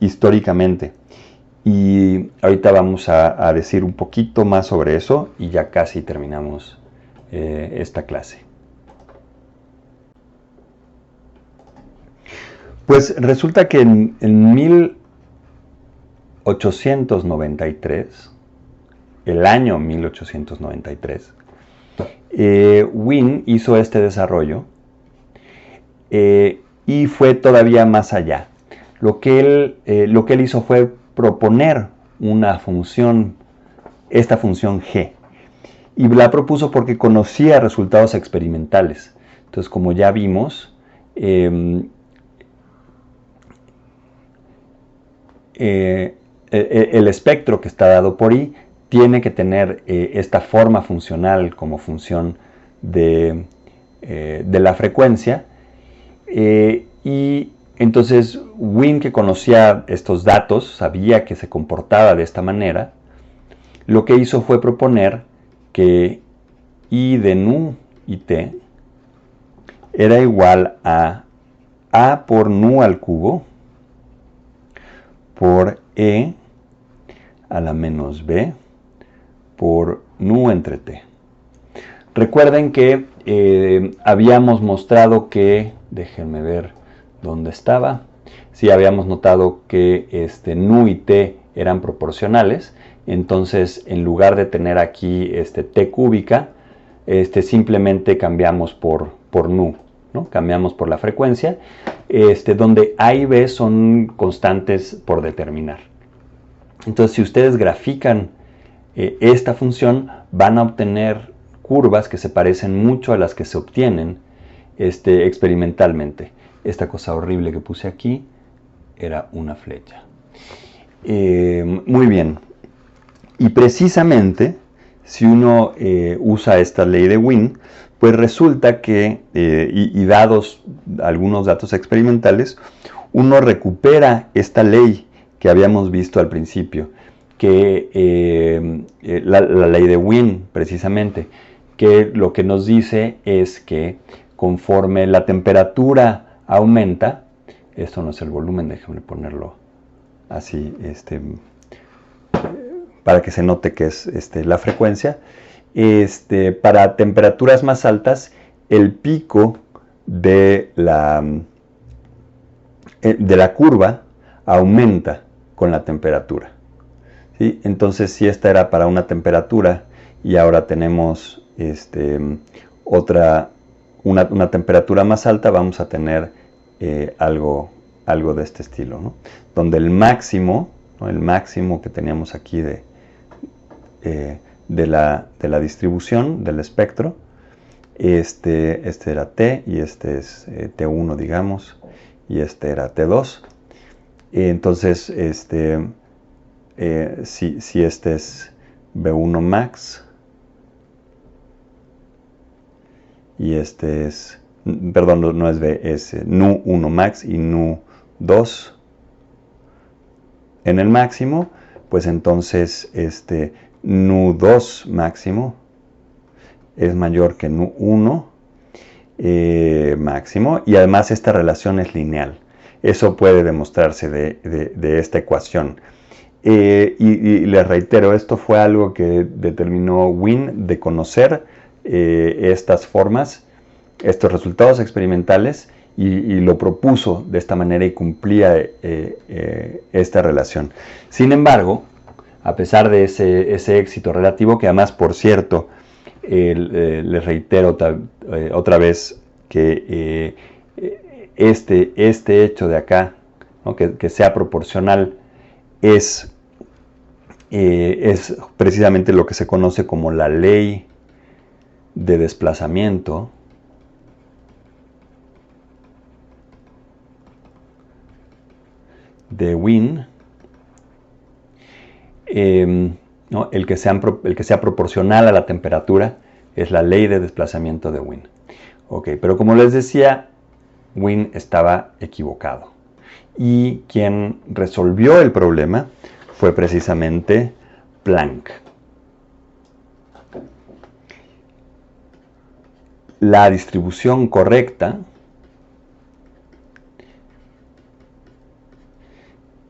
históricamente. Y ahorita vamos a decir un poquito más sobre eso y ya casi terminamos esta clase. Pues resulta que en 1893, el año 1893, Wien hizo este desarrollo y fue todavía más allá. Lo que él hizo fue proponer una función, esta función g, y la propuso porque conocía resultados experimentales. Entonces, como ya vimos, el espectro que está dado por I tiene que tener esta forma funcional como función de la frecuencia, y entonces Wien, que conocía estos datos, sabía que se comportaba de esta manera, lo que hizo fue proponer que I de nu y t era igual a por nu al cubo por e a la menos b por nu entre t. Recuerden que habíamos mostrado que, déjenme ver dónde estaba, sí habíamos notado que nu y t eran proporcionales. Entonces, en lugar de tener aquí t cúbica, simplemente cambiamos por nu, ¿no? Cambiamos por la frecuencia, donde a y b son constantes por determinar. Entonces, si ustedes grafican esta función, van a obtener curvas que se parecen mucho a las que se obtienen experimentalmente. Esta cosa horrible que puse aquí era una flecha. Muy bien. Y precisamente, si uno usa esta ley de Wien, pues resulta que, y dados algunos datos experimentales, uno recupera esta ley que habíamos visto al principio, que la ley de Wien, precisamente, que lo que nos dice es que conforme la temperatura aumenta, esto no es el volumen, déjenme ponerlo así, para que se note que es la frecuencia, para temperaturas más altas, el pico de la curva aumenta con la temperatura, ¿sí? Entonces, si esta era para una temperatura y ahora tenemos una temperatura más alta, vamos a tener algo de este estilo, ¿no? Donde el máximo, ¿no? El máximo que teníamos aquí de la distribución del espectro, este era T y este es T1, digamos, y este era T2. Entonces, si este es B1 max y este es, perdón, no es B, es nu1 max y nu2 en el máximo, pues entonces nu2 máximo es mayor que nu1 máximo, y además esta relación es lineal. Eso puede demostrarse de esta ecuación. Y les reitero, esto fue algo que determinó Wien de conocer estas formas, estos resultados experimentales, y lo propuso de esta manera y cumplía esta relación. Sin embargo, a pesar de ese éxito relativo, que además, por cierto, les reitero otra vez que este hecho de acá, ¿no? que sea proporcional, es precisamente lo que se conoce como la ley de desplazamiento de Wien, ¿no? el que sea proporcional a la temperatura es la ley de desplazamiento de Wien. Okay, pero como les decía, Wien estaba equivocado. Y quien resolvió el problema fue precisamente Planck. La distribución correcta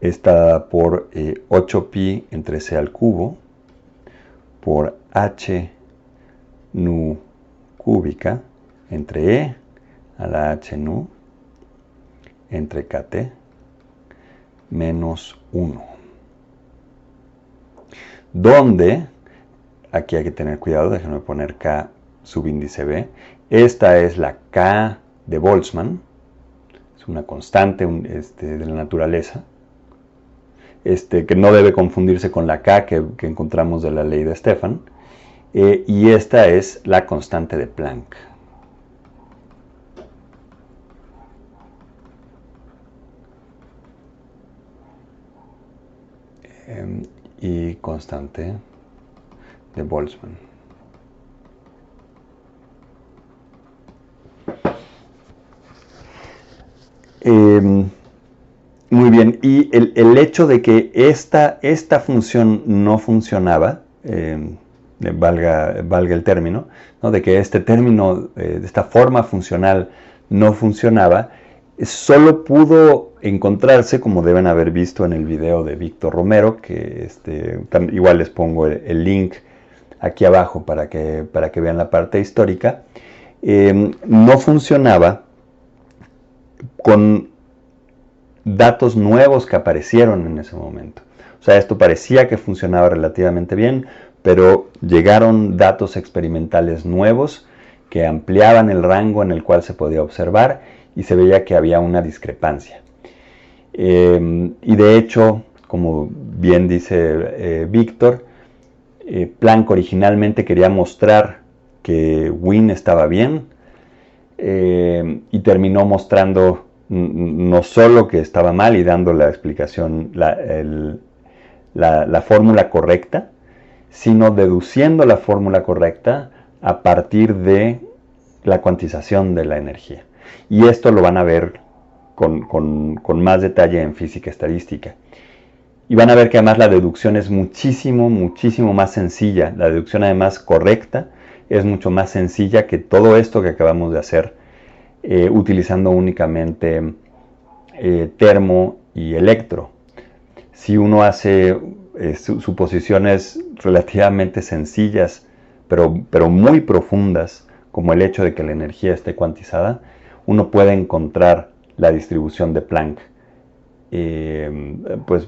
está por 8pi entre c al cubo por h nu cúbica entre e a la h nu entre kt menos 1. Donde, aquí hay que tener cuidado, déjenme poner k subíndice b, esta es la k de Boltzmann, es una constante de la naturaleza, que no debe confundirse con la k que encontramos de la ley de Stefan, y esta es la constante de Planck. Y constante de Boltzmann. Muy bien, y el hecho de que esta función no funcionaba, valga el término, ¿no? De que este término, de esta forma funcional no funcionaba, solo pudo encontrarse, como deben haber visto en el video de Víctor Romero, que igual les pongo el link aquí abajo para que vean la parte histórica, no funcionaba con datos nuevos que aparecieron en ese momento. O sea, esto parecía que funcionaba relativamente bien, pero llegaron datos experimentales nuevos que ampliaban el rango en el cual se podía observar y se veía que había una discrepancia. Y de hecho, como bien dice Víctor, Planck originalmente quería mostrar que Wien estaba bien, y terminó mostrando no solo que estaba mal y dando la explicación, la fórmula correcta, sino deduciendo la fórmula correcta a partir de la cuantización de la energía. Y esto lo van a ver con más detalle en física estadística. Y van a ver que además la deducción es muchísimo más sencilla. La deducción además correcta es mucho más sencilla que todo esto que acabamos de hacer, utilizando únicamente termo y electro. Si uno hace suposiciones relativamente sencillas, pero muy profundas, como el hecho de que la energía esté cuantizada, uno puede encontrar la distribución de Planck pues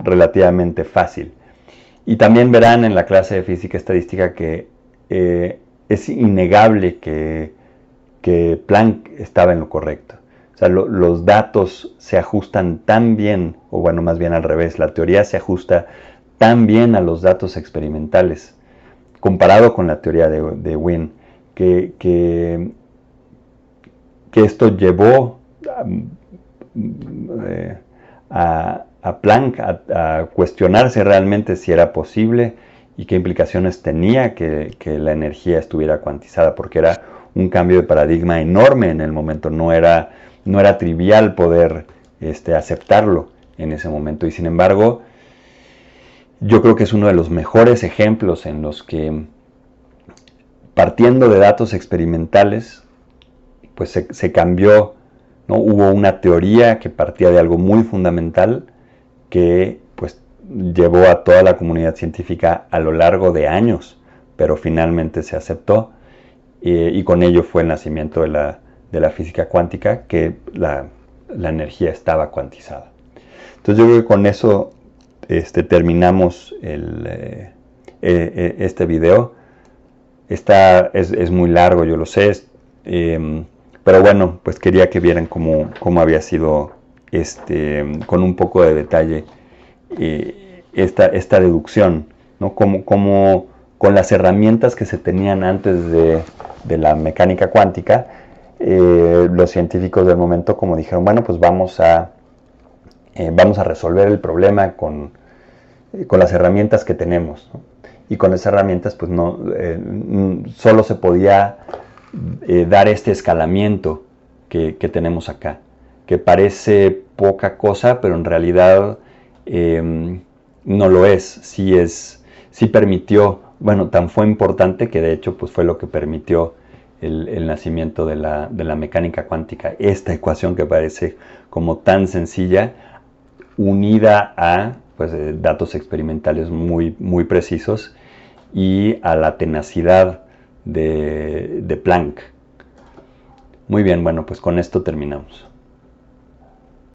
relativamente fácil. Y también verán en la clase de física estadística que es innegable que Planck estaba en lo correcto. O sea, los datos se ajustan tan bien, o bueno, más bien al revés, la teoría se ajusta tan bien a los datos experimentales, comparado con la teoría de Wien, que esto llevó a Planck a cuestionarse realmente si era posible y qué implicaciones tenía que la energía estuviera cuantizada, porque era un cambio de paradigma enorme en el momento, no era trivial poder aceptarlo en ese momento. Y sin embargo, yo creo que es uno de los mejores ejemplos en los que, partiendo de datos experimentales, pues se cambió, ¿no? Hubo una teoría que partía de algo muy fundamental que pues llevó a toda la comunidad científica a lo largo de años, pero finalmente se aceptó, y con ello fue el nacimiento de la física cuántica, que la energía estaba cuantizada. Entonces yo creo que con eso terminamos este video. Es muy largo, yo lo sé, pero bueno, pues quería que vieran cómo había sido, con un poco de detalle, esta deducción, ¿no? Como con las herramientas que se tenían antes de la mecánica cuántica, los científicos del momento como dijeron, bueno, pues vamos a resolver el problema con las herramientas que tenemos, ¿no? Y con esas herramientas pues no, solo se podía dar este escalamiento que tenemos acá, que parece poca cosa, pero en realidad no lo es. Sí permitió, bueno, tan fue importante que de hecho pues fue lo que permitió el nacimiento de la mecánica cuántica. Esta ecuación que parece como tan sencilla, unida a pues, datos experimentales muy, muy precisos y a la tenacidad de Planck. Muy bien, bueno, pues con esto terminamos.